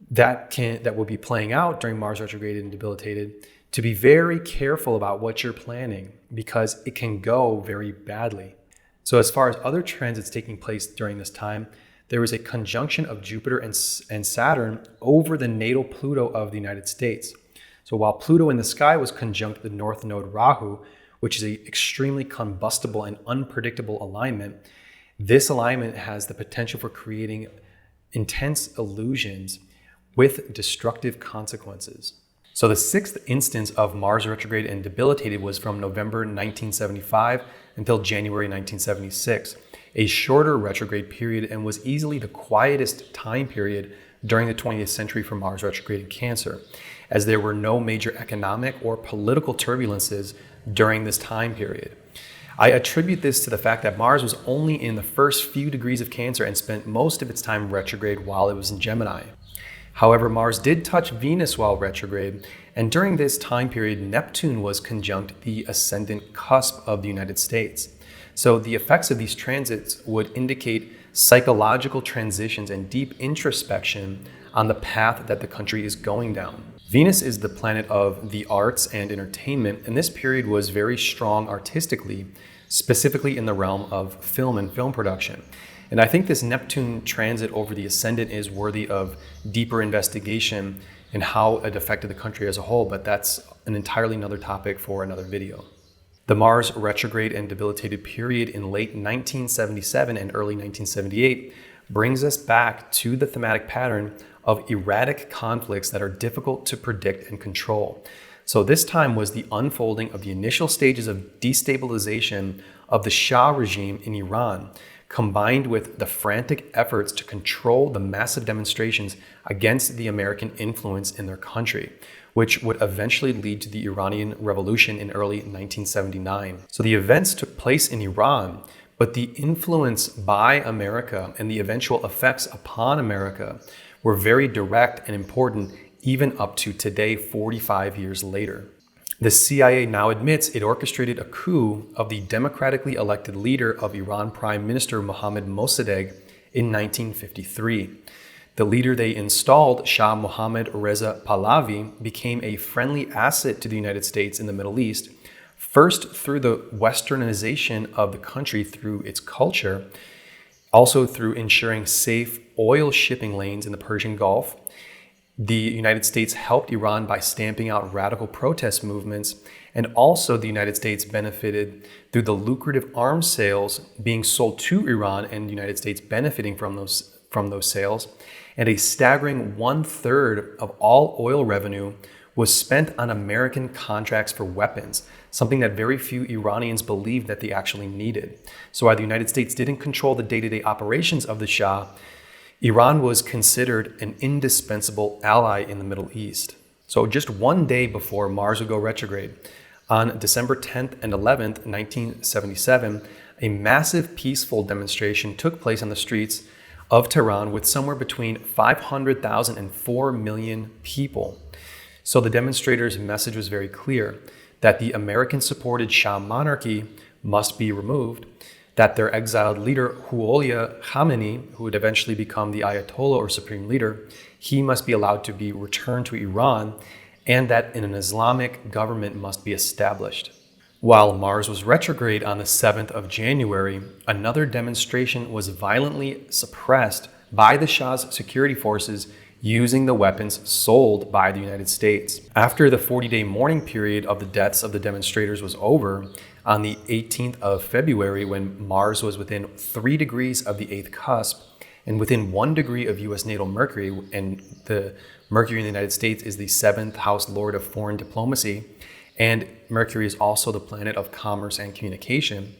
that will be playing out during Mars retrograde and debilitated, to be very careful about what you're planning, because it can go very badly. So as far as other transits taking place during this time, there was a conjunction of Jupiter and Saturn over the natal Pluto of the United States. So while Pluto in the sky was conjunct the North Node Rahu, which is an extremely combustible and unpredictable alignment, this alignment has the potential for creating intense illusions with destructive consequences. So the sixth instance of Mars retrograde and debilitated was from November 1975 until January 1976, a shorter retrograde period, and was easily the quietest time period during the 20th century for Mars retrograde in Cancer, as there were no major economic or political turbulences during this time period. I attribute this to the fact that Mars was only in the first few degrees of Cancer and spent most of its time retrograde while it was in Gemini. However, Mars did touch Venus while retrograde, and during this time period, Neptune was conjunct the ascendant cusp of the United States. So the effects of these transits would indicate psychological transitions and deep introspection on the path that the country is going down. Venus is the planet of the arts and entertainment, and this period was very strong artistically, specifically in the realm of film and film production. And I think this Neptune transit over the ascendant is worthy of deeper investigation in how it affected the country as a whole, but that's an entirely another topic for another video. The Mars retrograde and debilitated period in late 1977 and early 1978 brings us back to the thematic pattern of erratic conflicts that are difficult to predict and control. So this time was the unfolding of the initial stages of destabilization of the Shah regime in Iran, combined with the frantic efforts to control the massive demonstrations against the American influence in their country, which would eventually lead to the Iranian Revolution in early 1979. So the events took place in Iran, but the influence by America and the eventual effects upon America were very direct and important even up to today, 45 years later. The CIA now admits it orchestrated a coup of the democratically elected leader of Iran, Prime Minister Mohammad Mossadegh, in 1953. The leader they installed, Shah Mohammad Reza Pahlavi, became a friendly asset to the United States in the Middle East, first through the westernization of the country through its culture, also through ensuring safe oil shipping lanes in the Persian Gulf. The United States helped Iran by stamping out radical protest movements, and also the United States benefited through the lucrative arms sales being sold to Iran and the United States benefiting from those sales. And a staggering 1/3 of all oil revenue was spent on American contracts for weapons, something that very few Iranians believed that they actually needed. So while the United States didn't control the day-to-day operations of the Shah, Iran was considered an indispensable ally in the Middle East. So just one day before Mars would go retrograde, on December 10th and 11th, 1977, a massive peaceful demonstration took place on the streets of Tehran with somewhere between 500,000 and 4 million people. So the demonstrators' message was very clear, that the American-supported Shah monarchy must be removed, that their exiled leader, Ruhollah Khamenei, who would eventually become the Ayatollah or supreme leader, he must be allowed to be returned to Iran, and that an Islamic government must be established. While Mars was retrograde on the 7th of January, another demonstration was violently suppressed by the Shah's security forces using the weapons sold by the United States. After the 40-day mourning period of the deaths of the demonstrators was over, on the 18th of February, when Mars was within 3 degrees of the 8th cusp and within 1 degree of U.S. natal Mercury, and the Mercury in the United States is the 7th house lord of foreign diplomacy, and Mercury is also the planet of commerce and communication,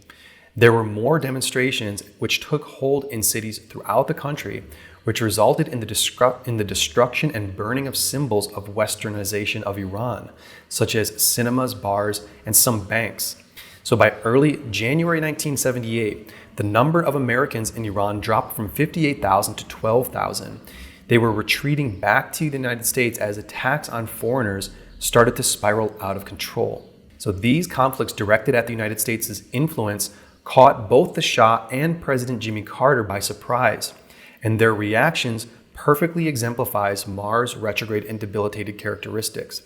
there were more demonstrations which took hold in cities throughout the country, which resulted in the destruction and burning of symbols of westernization of Iran, such as cinemas, bars, and some banks. So by early January 1978, the number of Americans in Iran dropped from 58,000 to 12,000. They were retreating back to the United States as attacks on foreigners started to spiral out of control. So these conflicts directed at the United States' influence caught both the Shah and President Jimmy Carter by surprise, and their reactions perfectly exemplifies Mars retrograde and debilitated characteristics.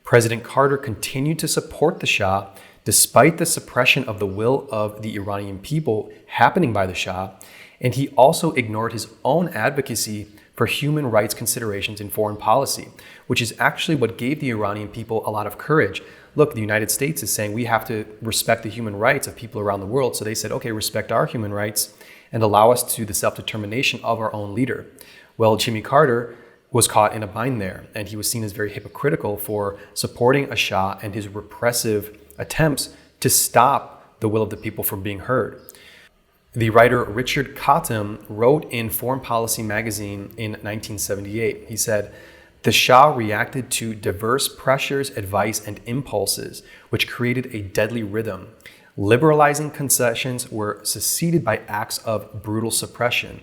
President Carter continued to support the Shah despite the suppression of the will of the Iranian people happening by the Shah, and he also ignored his own advocacy for human rights considerations in foreign policy, which is actually what gave the Iranian people a lot of courage. Look, the United States is saying we have to respect the human rights of people around the world, so they said, okay, respect our human rights and allow us to the self-determination of our own leader. Well, Jimmy Carter was caught in a bind there, and he was seen as very hypocritical for supporting a Shah and his repressive attempts to stop the will of the people from being heard. The writer Richard Cottam wrote in Foreign Policy magazine in 1978. He said, "The Shah reacted to diverse pressures, advice, and impulses, which created a deadly rhythm. Liberalizing concessions were succeeded by acts of brutal suppression.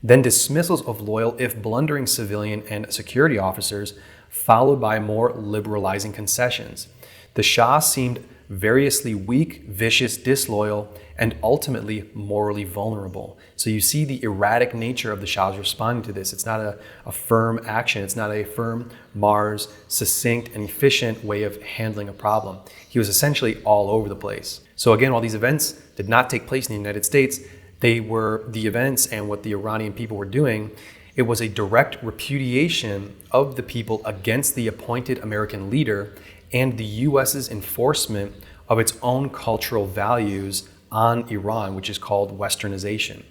Then dismissals of loyal, if blundering, civilian and security officers, followed by more liberalizing concessions. The Shah seemed variously weak, vicious, disloyal, and ultimately morally vulnerable." So you see the erratic nature of the Shah's responding to this. It's not a firm action. It's not a firm, Mars, succinct, and efficient way of handling a problem. He was essentially all over the place. So again, while these events did not take place in the United States, they were the events, and what the Iranian people were doing, it was a direct repudiation of the people against the appointed American leader and the U.S.'s enforcement of its own cultural values on Iran, which is called westernization.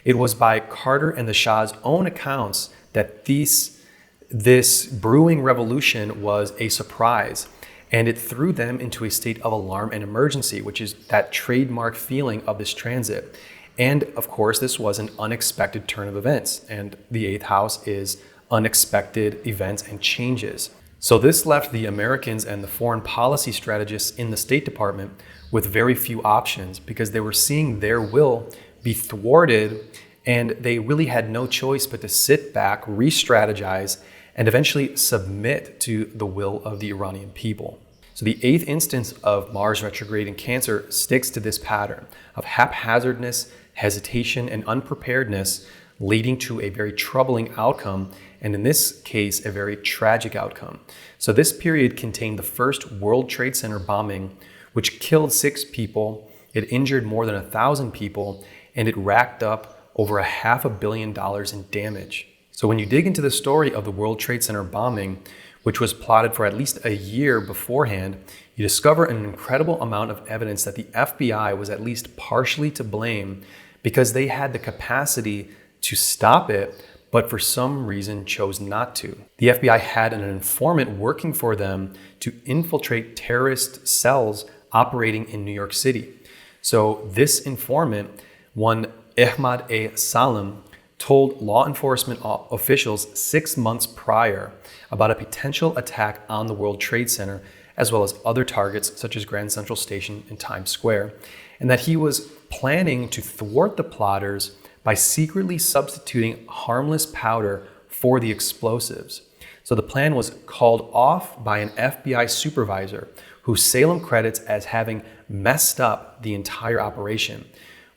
It was by Carter and the Shah's own accounts that this brewing revolution was a surprise, and it threw them into a state of alarm and emergency, which is that trademark feeling of this transit. And of course, this was an unexpected turn of events, and the 8th house is unexpected events and changes. So this left the Americans and the foreign policy strategists in the State Department with very few options, because they were seeing their will be thwarted, and they really had no choice but to sit back, re-strategize, and eventually submit to the will of the Iranian people. So the 8th instance of Mars retrograde in Cancer sticks to this pattern of haphazardness, hesitation, and unpreparedness, leading to a very troubling outcome, and in this case, a very tragic outcome. So this period contained the first World Trade Center bombing, which killed 6 people, it injured more than 1,000 people, and it racked up over $500 million in damage. So when you dig into the story of the World Trade Center bombing, which was plotted for at least a year beforehand, you discover an incredible amount of evidence that the FBI was at least partially to blame, because they had the capacity to stop it, but for some reason chose not to. The FBI had an informant working for them to infiltrate terrorist cells operating in New York City. So this informant, one Ahmad A. Salem, told law enforcement officials 6 months prior about a potential attack on the World Trade Center, as well as other targets such as Grand Central Station and Times Square, and that he was planning to thwart the plotters by secretly substituting harmless powder for the explosives. So the plan was called off by an FBI supervisor who Salem credits as having messed up the entire operation.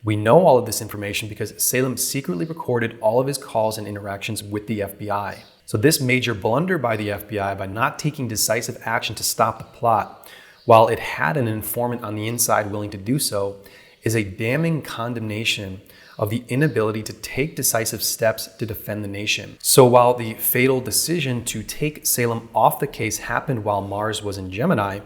We know all of this information because Salem secretly recorded all of his calls and interactions with the FBI. So this major blunder by the FBI by not taking decisive action to stop the plot, while it had an informant on the inside willing to do so, is a damning condemnation of the inability to take decisive steps to defend the nation. So while the fatal decision to take Salem off the case happened while Mars was in Gemini,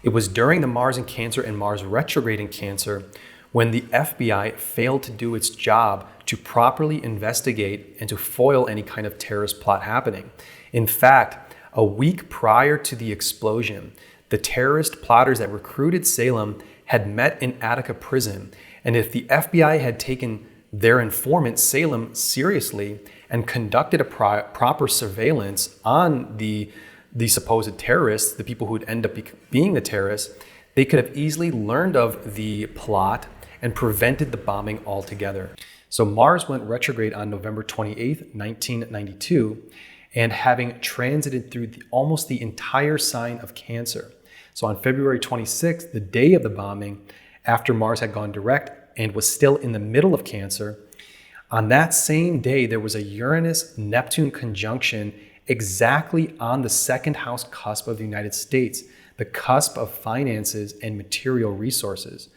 it was during the Mars in Cancer and Mars retrograde in Cancer when the FBI failed to do its job to properly investigate and to foil any kind of terrorist plot happening. In fact, a week prior to the explosion, the terrorist plotters that recruited Salem had met in Attica prison, and if the FBI had taken their informant Salem seriously and conducted a proper surveillance on the supposed terrorists, the people who would end up being the terrorists, they could have easily learned of the plot and prevented the bombing altogether. So Mars went retrograde on November 28th, 1992, and having transited through almost the entire sign of Cancer. So on February 26th, the day of the bombing, after Mars had gone direct and was still in the middle of Cancer, on that same day, there was a Uranus-Neptune conjunction exactly on the second house cusp of the United States, the cusp of finances and material resources.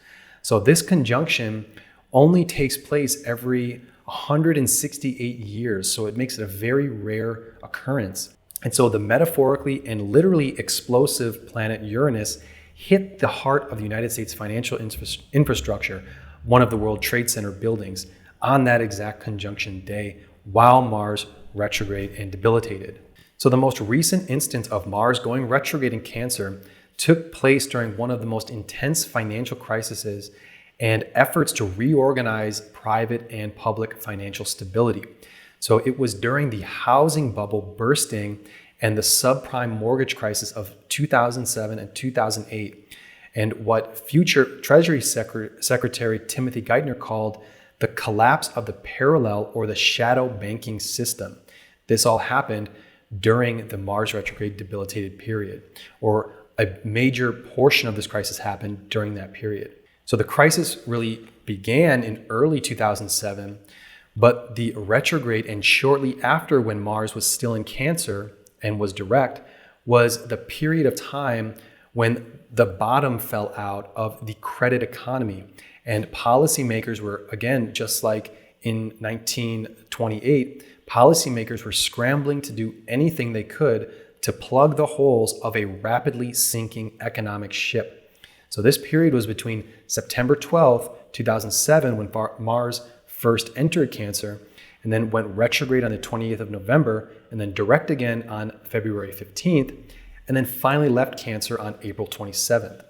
So this conjunction only takes place every 168 years, so it makes it a very rare occurrence. And so the metaphorically and literally explosive planet Uranus hit the heart of the United States financial infrastructure, one of the World Trade Center buildings, on that exact conjunction day while Mars retrograde and debilitated. So the most recent instance of Mars going retrograde in Cancer took place during one of the most intense financial crises and efforts to reorganize private and public financial stability. So it was during the housing bubble bursting and the subprime mortgage crisis of 2007 and 2008, and what future Treasury Secretary Timothy Geithner called the collapse of the parallel or the shadow banking system. This all happened during the Mars retrograde debilitated period, or a major portion of this crisis happened during that period. So the crisis really began in early 2007, but the retrograde and shortly after, when Mars was still in Cancer and was direct, was the period of time when the bottom fell out of the credit economy. And policymakers were, again, just like in 1928, policymakers were scrambling to do anything they could to plug the holes of a rapidly sinking economic ship. So this period was between September 12th, 2007, when Mars first entered Cancer, and then went retrograde on the 28th of November, and then direct again on February 15th, and then finally left Cancer on April 27th.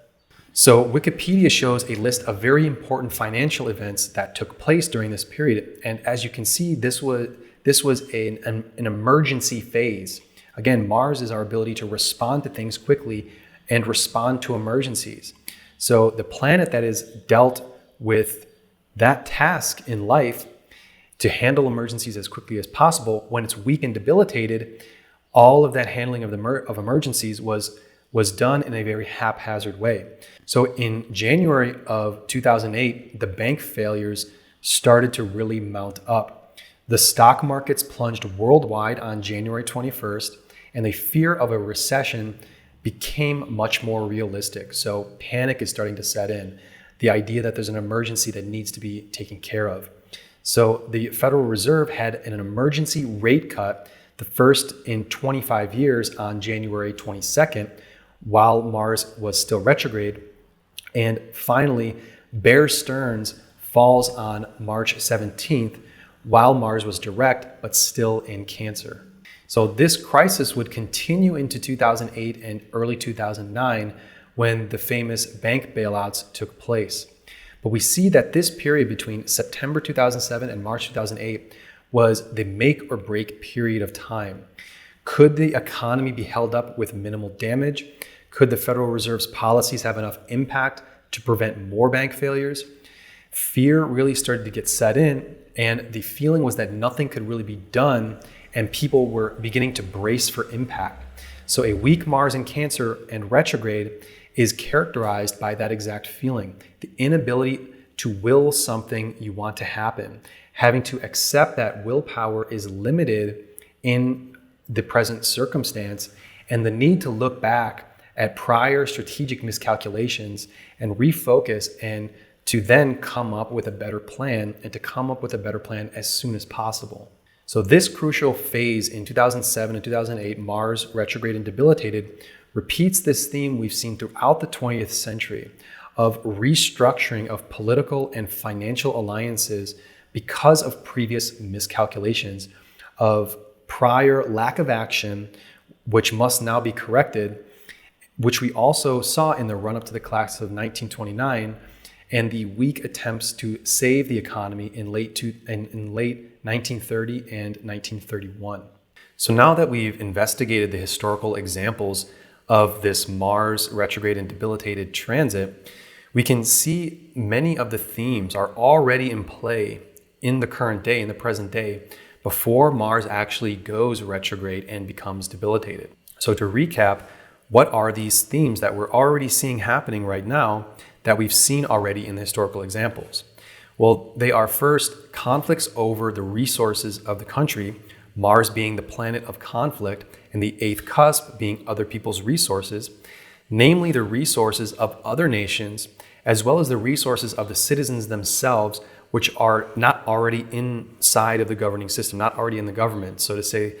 So Wikipedia shows a list of very important financial events that took place during this period. And as you can see, this was an emergency phase. Again, Mars is our ability to respond to things quickly and respond to emergencies. So the planet that is dealt with that task in life to handle emergencies as quickly as possible, when it's weak and debilitated, all of that handling of emergencies was done in a very haphazard way. So in January of 2008, the bank failures started to really mount up. The stock markets plunged worldwide on January 21st, and the fear of a recession became much more realistic. So panic is starting to set in. The idea that there's an emergency that needs to be taken care of. So the Federal Reserve had an emergency rate cut, the first in 25 years, on January 22nd, while Mars was still retrograde. And finally, Bear Stearns falls on March 17th, while Mars was direct, but still in Cancer. So this crisis would continue into 2008 and early 2009, when the famous bank bailouts took place. But we see that this period between September 2007 and March 2008 was the make or break period of time. Could the economy be held up with minimal damage? Could the Federal Reserve's policies have enough impact to prevent more bank failures? Fear really started to get set in, and the feeling was that nothing could really be done, and people were beginning to brace for impact. So a weak Mars in Cancer and retrograde is characterized by that exact feeling, the inability to will something you want to happen, having to accept that willpower is limited in the present circumstance, and the need to look back at prior strategic miscalculations and refocus, and to then come up with a better plan, and to come up with a better plan as soon as possible. So this crucial phase in 2007 and 2008, Mars retrograde and debilitated, repeats this theme we've seen throughout the 20th century of restructuring of political and financial alliances because of previous miscalculations, of prior lack of action, which must now be corrected, which we also saw in the run-up to the collapse of 1929 and the weak attempts to save the economy in late 1930 and 1931. So now that we've investigated the historical examples of this Mars retrograde and debilitated transit, we can see many of the themes are already in play in the current day, in the present day, before Mars actually goes retrograde and becomes debilitated. So to recap, what are these themes that we're already seeing happening right now that we've seen already in the historical examples? Well, they are first conflicts over the resources of the country, Mars being the planet of conflict, and the eighth cusp being other people's resources, namely the resources of other nations, as well as the resources of the citizens themselves, which are not already inside of the governing system, not already in the government. So to say,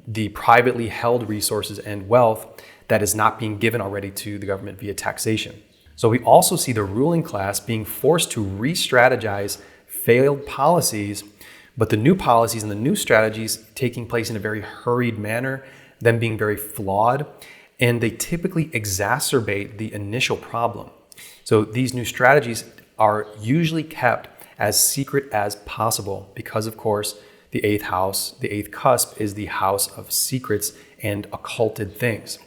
the privately held resources and wealth that is not being given already to the government via taxation. So we also see the ruling class being forced to re-strategize failed policies, but the new policies and the new strategies taking place in a very hurried manner, them being very flawed, and they typically exacerbate the initial problem. So these new strategies are usually kept as secret as possible because, of course, the eighth house, the eighth cusp, is the house of secrets and occulted things.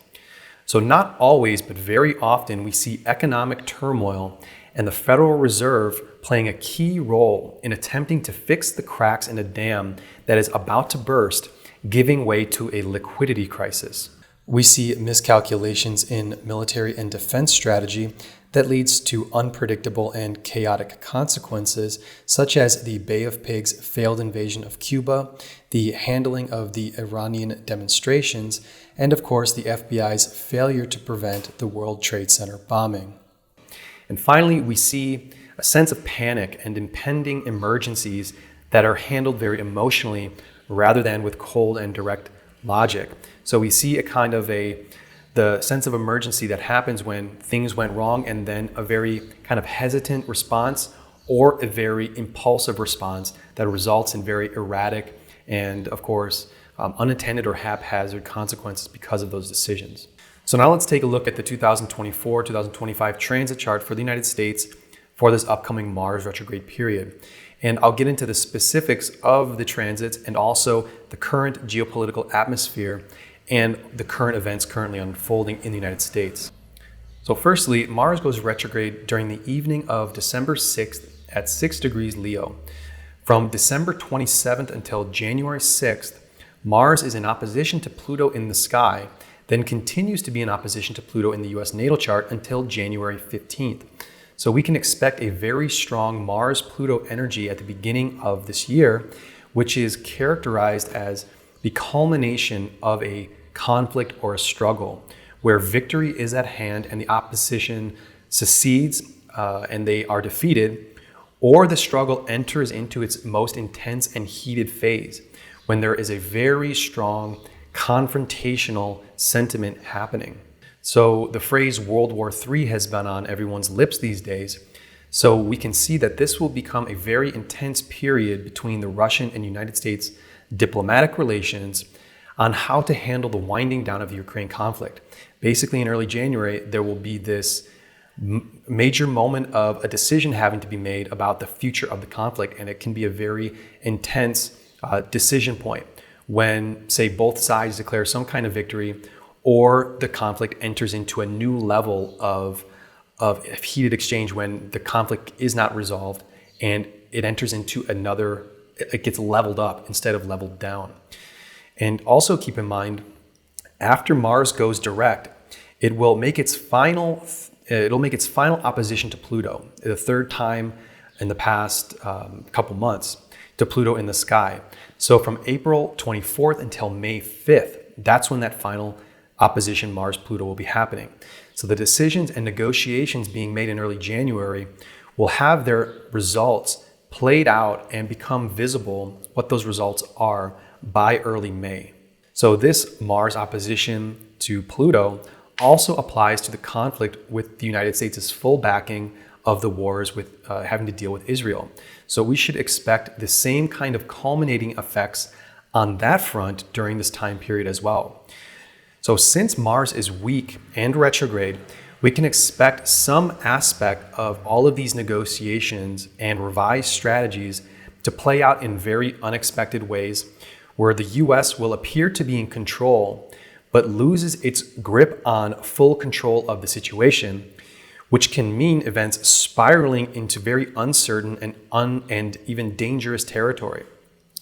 So not always, but very often, we see economic turmoil and the Federal Reserve playing a key role in attempting to fix the cracks in a dam that is about to burst, giving way to a liquidity crisis. We see miscalculations in military and defense strategy that leads to unpredictable and chaotic consequences, such as the Bay of Pigs failed invasion of Cuba, the handling of the Iranian demonstrations, and of course the FBI's failure to prevent the World Trade Center bombing. And finally, we see a sense of panic and impending emergencies that are handled very emotionally rather than with cold and direct logic. So we see a kind of the sense of emergency that happens when things went wrong, and then a very kind of hesitant response or a very impulsive response that results in very erratic and, of course, unintended or haphazard consequences because of those decisions. So now let's take a look at the 2024-2025 transit chart for the United States for this upcoming Mars retrograde period. And I'll get into the specifics of the transits and also the current geopolitical atmosphere and the current events currently unfolding in the United States. So firstly, Mars goes retrograde during the evening of December 6th at 6 degrees Leo. From December 27th until January 6th, Mars is in opposition to Pluto in the sky, then continues to be in opposition to Pluto in the US natal chart until January 15th. So we can expect a very strong Mars-Pluto energy at the beginning of this year, which is characterized as the culmination of a conflict or a struggle where victory is at hand and the opposition secedes and they are defeated, or the struggle enters into its most intense and heated phase when there is a very strong confrontational sentiment happening. So the phrase World War III has been on everyone's lips these days. So we can see that this will become a very intense period between the Russian and United States diplomatic relations on how to handle the winding down of the Ukraine conflict. Basically, in early January, there will be this major moment of a decision having to be made about the future of the conflict, and it can be a very intense decision point when, say, both sides declare some kind of victory or the conflict enters into a new level of heated exchange when the conflict is not resolved and it enters into another, it gets leveled up instead of leveled down. And also keep in mind, after Mars goes direct, it'll make its final opposition to Pluto, the third time in the past couple months to Pluto in the sky. So from April 24th until May 5th, that's when that final opposition Mars-Pluto will be happening. So the decisions and negotiations being made in early January will have their results played out and become visible, what those results are, by early May. So this Mars opposition to Pluto also applies to the conflict with the United States' full backing of the wars with having to deal with Israel. So we should expect the same kind of culminating effects on that front during this time period as well. So since Mars is weak and retrograde, we can expect some aspect of all of these negotiations and revised strategies to play out in very unexpected ways, where the US will appear to be in control, but loses its grip on full control of the situation, which can mean events spiraling into very uncertain and even dangerous territory.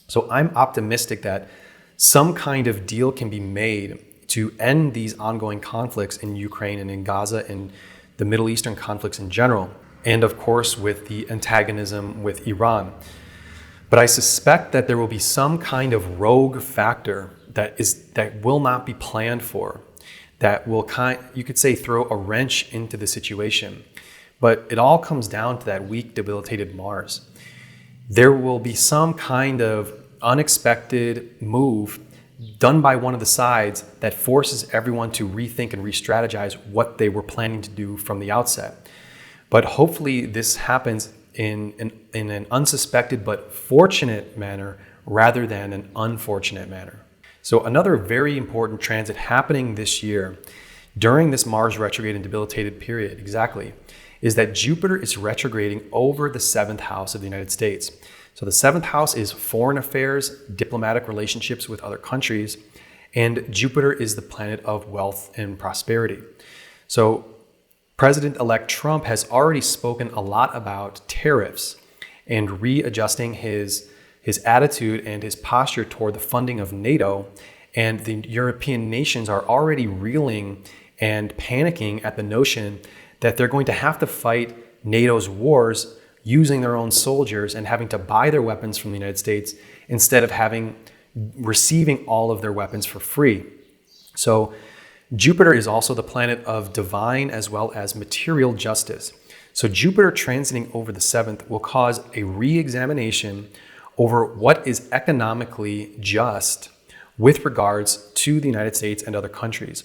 So I'm optimistic that some kind of deal can be made to end these ongoing conflicts in Ukraine and in Gaza and the Middle Eastern conflicts in general, and of course with the antagonism with Iran. But I suspect that there will be some kind of rogue factor that will not be planned for, that will you could say throw a wrench into the situation. But it all comes down to that weak, debilitated Mars. There will be some kind of unexpected move done by one of the sides that forces everyone to rethink and re-strategize what they were planning to do from the outset. But hopefully this happens in an unsuspected but fortunate manner rather than an unfortunate manner. So another very important transit happening this year during this Mars retrograde and debilitated period exactly is that Jupiter is retrograding over the 7th house of the United States. So the 7th house is foreign affairs, diplomatic relationships with other countries, and Jupiter is the planet of wealth and prosperity. So President-elect Trump has already spoken a lot about tariffs and readjusting his attitude and his posture toward the funding of NATO, and the European nations are already reeling and panicking at the notion that they're going to have to fight NATO's wars using their own soldiers and having to buy their weapons from the United States instead of receiving all of their weapons for free. So Jupiter is also the planet of divine as well as material justice. So Jupiter transiting over the 7th will cause a re-examination over what is economically just with regards to the United States and other countries.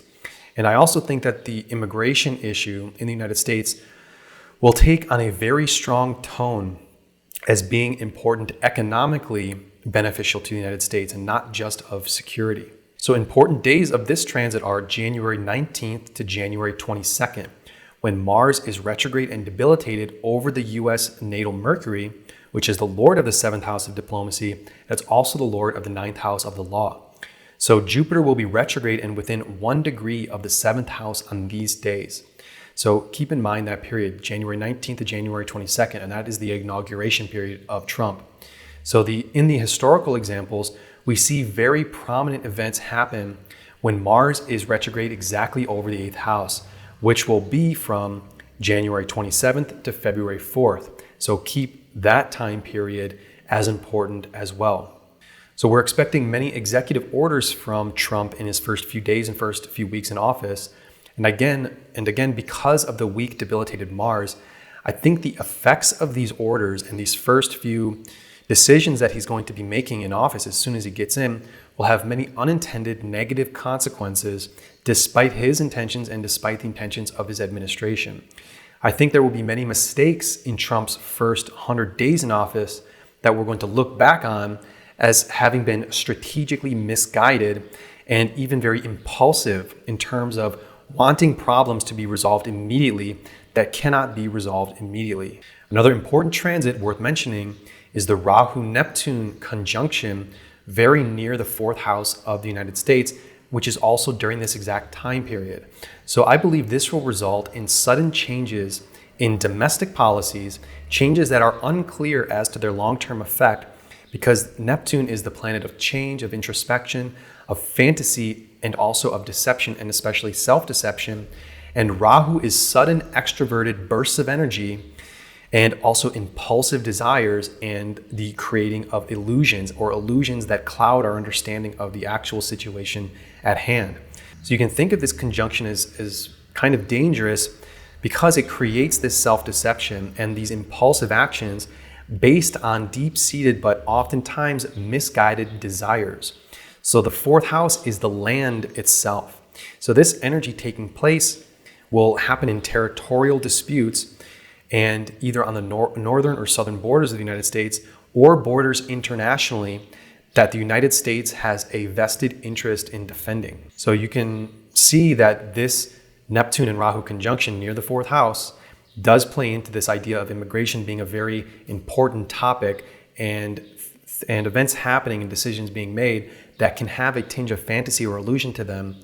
And I also think that the immigration issue in the United States will take on a very strong tone as being important, economically beneficial to the United States and not just of security. So important days of this transit are January 19th to January 22nd, when Mars is retrograde and debilitated over the US natal Mercury, which is the lord of the 7th house of diplomacy. That's also the lord of the 9th house of the law. So Jupiter will be retrograde and within 1 degree of the 7th house on these days. So keep in mind that period, January 19th to January 22nd, and that is the inauguration period of Trump. So in the historical examples, we see very prominent events happen when Mars is retrograde exactly over the 8th house, which will be from January 27th to February 4th. So keep that time period as important as well. So we're expecting many executive orders from Trump in his first few days and first few weeks in office. And again, because of the weak, debilitated Mars, I think the effects of these orders and these first few decisions that he's going to be making in office as soon as he gets in will have many unintended negative consequences despite his intentions and despite the intentions of his administration. I think there will be many mistakes in Trump's first 100 days in office that we're going to look back on as having been strategically misguided and even very impulsive in terms of wanting problems to be resolved immediately that cannot be resolved immediately. Another important transit worth mentioning is the Rahu-Neptune conjunction very near the 4th house of the United States, which is also during this exact time period. So I believe this will result in sudden changes in domestic policies, changes that are unclear as to their long-term effect, because Neptune is the planet of change, of introspection, of fantasy, and also of deception, and especially self-deception. And Rahu is sudden extroverted bursts of energy and also impulsive desires and the creating of illusions or illusions that cloud our understanding of the actual situation at hand. So you can think of this conjunction as kind of dangerous because it creates this self-deception and these impulsive actions based on deep-seated but oftentimes misguided desires. So the fourth house is the land itself. So this energy taking place will happen in territorial disputes and either on the northern or southern borders of the United States or borders internationally that the United States has a vested interest in defending. So you can see that this Neptune and Rahu conjunction near the fourth house does play into this idea of immigration being a very important topic and events happening and decisions being made that can have a tinge of fantasy or illusion to them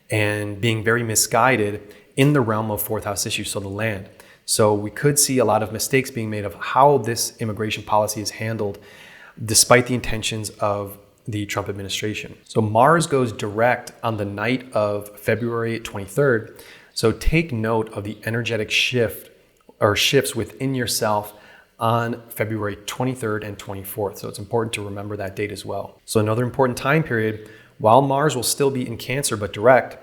and being very misguided in the realm of fourth house issues, so the land. So we could see a lot of mistakes being made of how this immigration policy is handled despite the intentions of the Trump administration. So Mars goes direct on the night of February 23rd. So take note of the energetic shift or shifts within yourself on February 23rd and 24th. So it's important to remember that date as well. So another important time period, while Mars will still be in Cancer but direct,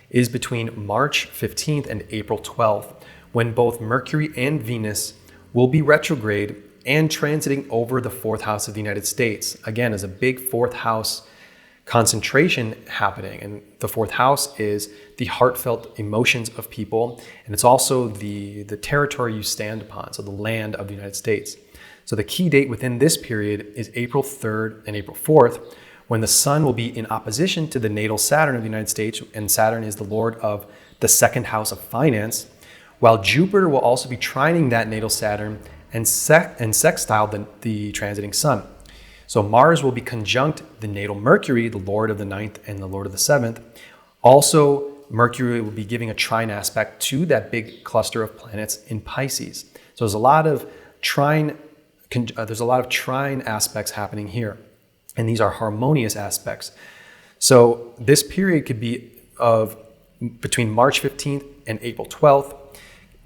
is between March 15th and April 12th, when both Mercury and Venus will be retrograde and transiting over the fourth house of the United States. Again, as a big fourth house concentration happening. And the fourth house is the heartfelt emotions of people. And it's also the territory you stand upon, so the land of the United States. So the key date within this period is April 3rd and April 4th, when the sun will be in opposition to the natal Saturn of the United States. And Saturn is the lord of the second house of finance, while Jupiter will also be trining that natal Saturn and sextile the transiting sun. So Mars will be conjunct the natal Mercury, the lord of the ninth and the lord of the seventh. Also, Mercury will be giving a trine aspect to that big cluster of planets in Pisces. So there's a lot of trine aspects happening here, and these are harmonious aspects. So this period could be of between March 15th and April 12th.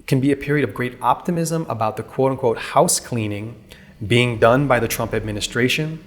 Can be a period of great optimism about the quote-unquote house cleaning being done by the Trump administration.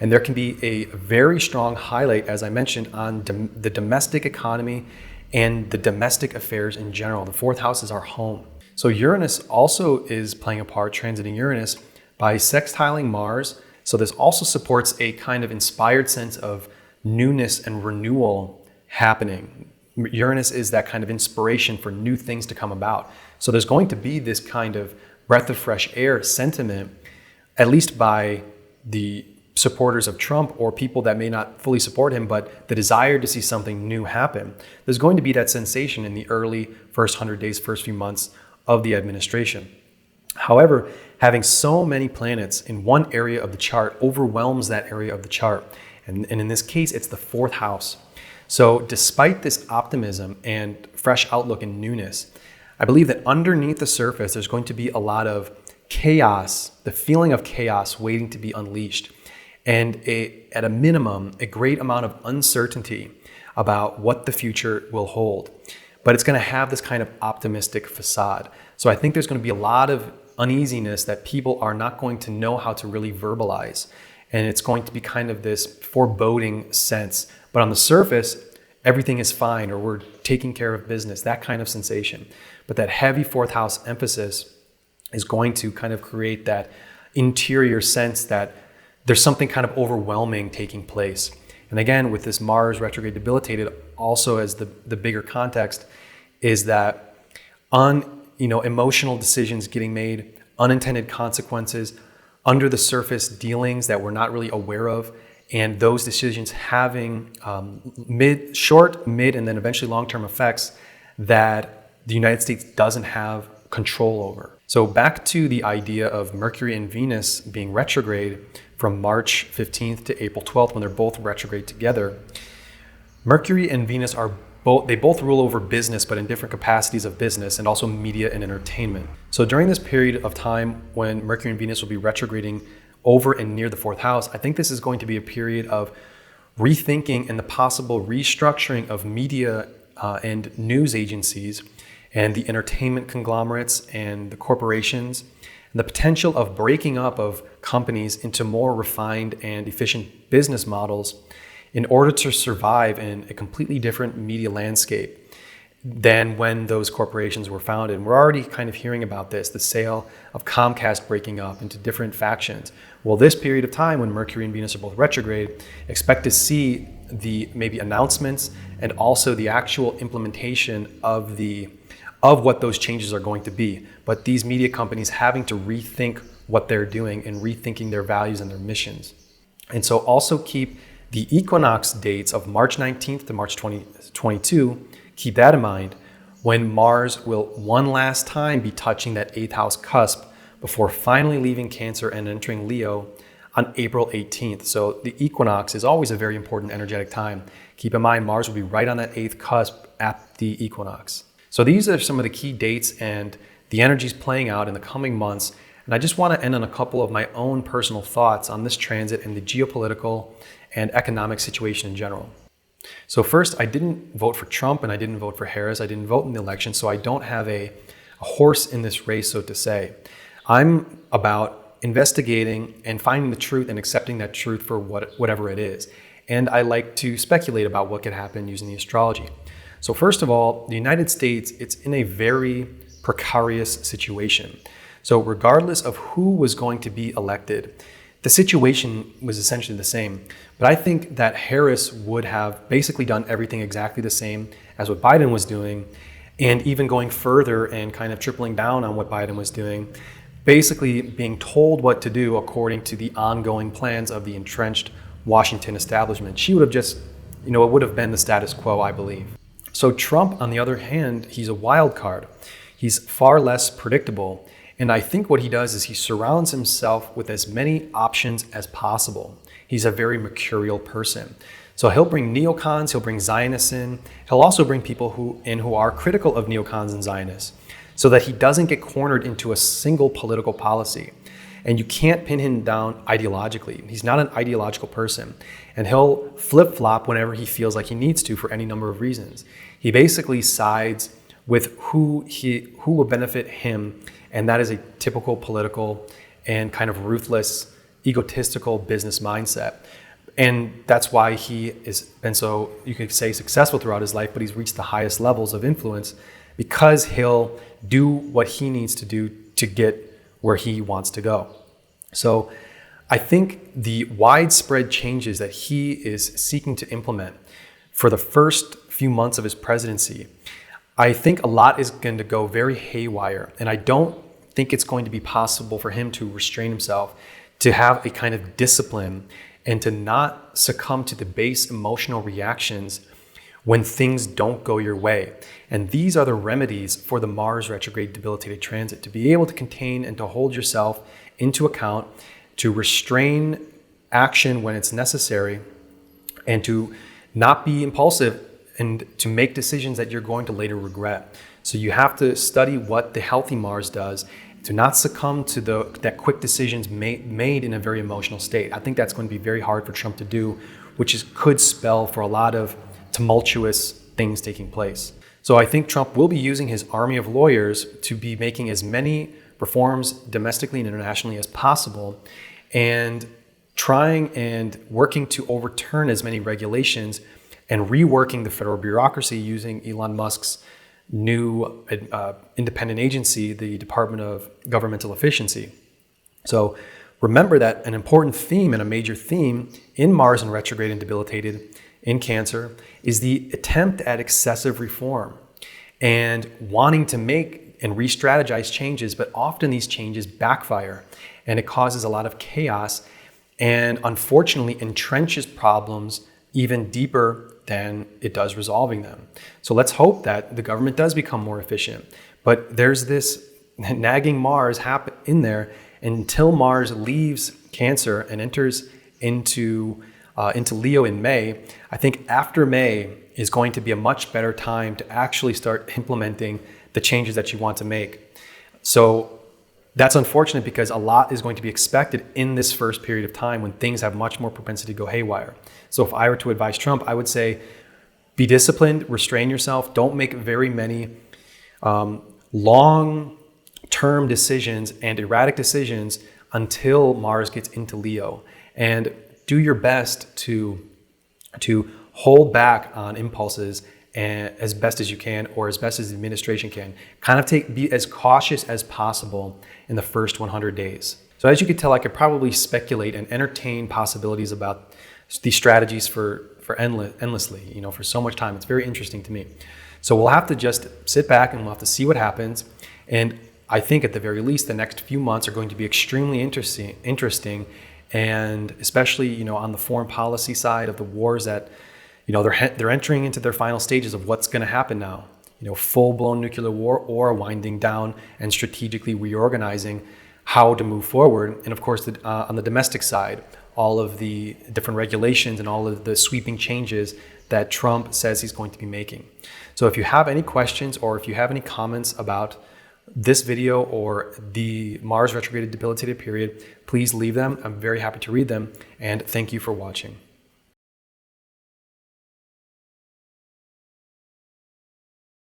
And there can be a very strong highlight, as I mentioned, on the domestic economy and the domestic affairs in general. The fourth house is our home. So Uranus also is playing a part, transiting Uranus, by sextiling Mars. So this also supports a kind of inspired sense of newness and renewal happening. Uranus is that kind of inspiration for new things to come about. So there's going to be this kind of breath of fresh air sentiment, at least by the supporters of Trump or people that may not fully support him, but the desire to see something new happen. There's going to be that sensation in the early first 100 days, first few months of the administration. However, having so many planets in one area of the chart overwhelms that area of the chart. And in this case, it's the fourth house. So despite this optimism and fresh outlook and newness, I believe that underneath the surface, there's going to be a lot of chaos, the feeling of chaos waiting to be unleashed. And at a minimum, a great amount of uncertainty about what the future will hold. But it's going to have this kind of optimistic facade. So I think there's going to be a lot of uneasiness that people are not going to know how to really verbalize. And it's going to be kind of this foreboding sense. But on the surface, everything is fine, or we're taking care of business, that kind of sensation. But that heavy fourth house emphasis is going to kind of create that interior sense that there's something kind of overwhelming taking place. And again, with this Mars retrograde debilitated, also as the bigger context, is that emotional decisions getting made, unintended consequences, under the surface dealings that we're not really aware of, and those decisions having short, mid, and then eventually long-term effects that the United States doesn't have control over. So back to the idea of Mercury and Venus being retrograde from March 15th to April 12th when they're both retrograde together. Mercury and Venus they both rule over business, but in different capacities of business, and also media and entertainment. So during this period of time when Mercury and Venus will be retrograding over and near the fourth house, I think this is going to be a period of rethinking and the possible restructuring of media and news agencies and the entertainment conglomerates and the corporations and the potential of breaking up of companies into more refined and efficient business models in order to survive in a completely different media landscape than when those corporations were founded. And we're already kind of hearing about this, the sale of Comcast breaking up into different factions. Well, this period of time when Mercury and Venus are both retrograde, expect to see the maybe announcements and also the actual implementation of what those changes are going to be. But these media companies having to rethink what they're doing and rethinking their values and their missions. And so also keep the equinox dates of March 19th to March 2022. Keep that in mind when Mars will one last time be touching that 8th house cusp before finally leaving Cancer and entering Leo on April 18th. So the equinox is always a very important energetic time. Keep in mind, Mars will be right on that 8th cusp at the equinox. So these are some of the key dates and the energies playing out in the coming months. And I just want to end on a couple of my own personal thoughts on this transit and the geopolitical and economic situation in general. So first, I didn't vote for Trump and I didn't vote for Harris. I didn't vote in the election, so I don't have a horse in this race, so to say. I'm about investigating and finding the truth and accepting that truth for whatever it is. And I like to speculate about what could happen using the astrology. So first of all, the United States, it's in a very precarious situation. So regardless of who was going to be elected, the situation was essentially the same. But I think that Harris would have basically done everything exactly the same as what Biden was doing, and even going further and kind of tripling down on what Biden was doing, basically being told what to do according to the ongoing plans of the entrenched Washington establishment. She would have just, it would have been the status quo, I believe. So Trump, on the other hand, he's a wild card. He's far less predictable. And I think what he does is he surrounds himself with as many options as possible. He's a very mercurial person. So he'll bring neocons, he'll bring Zionists in. He'll also bring people who are critical of neocons and Zionists so that he doesn't get cornered into a single political policy. And you can't pin him down ideologically. He's not an ideological person. And he'll flip-flop whenever he feels like he needs to for any number of reasons. He basically sides with who will benefit him, and that is a typical political and kind of ruthless, egotistical business mindset. And that's why he has been so, you could say, successful throughout his life, but he's reached the highest levels of influence because he'll do what he needs to do to get where he wants to go. So I think the widespread changes that he is seeking to implement for the first few months of his presidency, I think a lot is going to go very haywire. And I don't think it's going to be possible for him to restrain himself, to have a kind of discipline and to not succumb to the base emotional reactions when things don't go your way. And these are the remedies for the Mars retrograde debilitated transit, to be able to contain and to hold yourself into account, to restrain action when it's necessary, and to not be impulsive and to make decisions that you're going to later regret. So you have to study what the healthy Mars does, to not succumb to that quick decisions made in a very emotional state. I think that's going to be very hard for Trump to do, which could spell for a lot of tumultuous things taking place. So I think Trump will be using his army of lawyers to be making as many reforms domestically and internationally as possible, and trying and working to overturn as many regulations and reworking the federal bureaucracy using Elon Musk's new independent agency, the Department of Governmental Efficiency. So remember that an important theme and a major theme in Mars in retrograde and debilitated in Cancer is the attempt at excessive reform and wanting to make and re-strategize changes, but often these changes backfire and it causes a lot of chaos and unfortunately entrenches problems even deeper than it does resolving them. So let's hope that the government does become more efficient. But there's this nagging Mars in there until Mars leaves Cancer and enters into Leo in May. I think after May is going to be a much better time to actually start implementing the changes that you want to make. So that's unfortunate because a lot is going to be expected in this first period of time when things have much more propensity to go haywire. So if I were to advise Trump, I would say be disciplined, restrain yourself, don't make very many long-term term decisions and erratic decisions until Mars gets into Leo. And do your best to hold back on impulses as best as you can, or as best as the administration can. Kind of be as cautious as possible in the first 100 days. So as you can tell, I could probably speculate and entertain possibilities about these strategies for endlessly, for so much time. It's very interesting to me. So we'll have to just sit back and we'll have to see what happens. And I think at the very least, the next few months are going to be extremely interesting, and especially, on the foreign policy side of the wars that, they're entering into their final stages of what's going to happen now. Full-blown nuclear war, or winding down and strategically reorganizing how to move forward. And of course, on the domestic side, all of the different regulations and all of the sweeping changes that Trump says he's going to be making. So if you have any questions, or if you have any comments about this video or the Mars retrograde debilitated period, please leave them. I'm very happy to read them, and thank you for watching.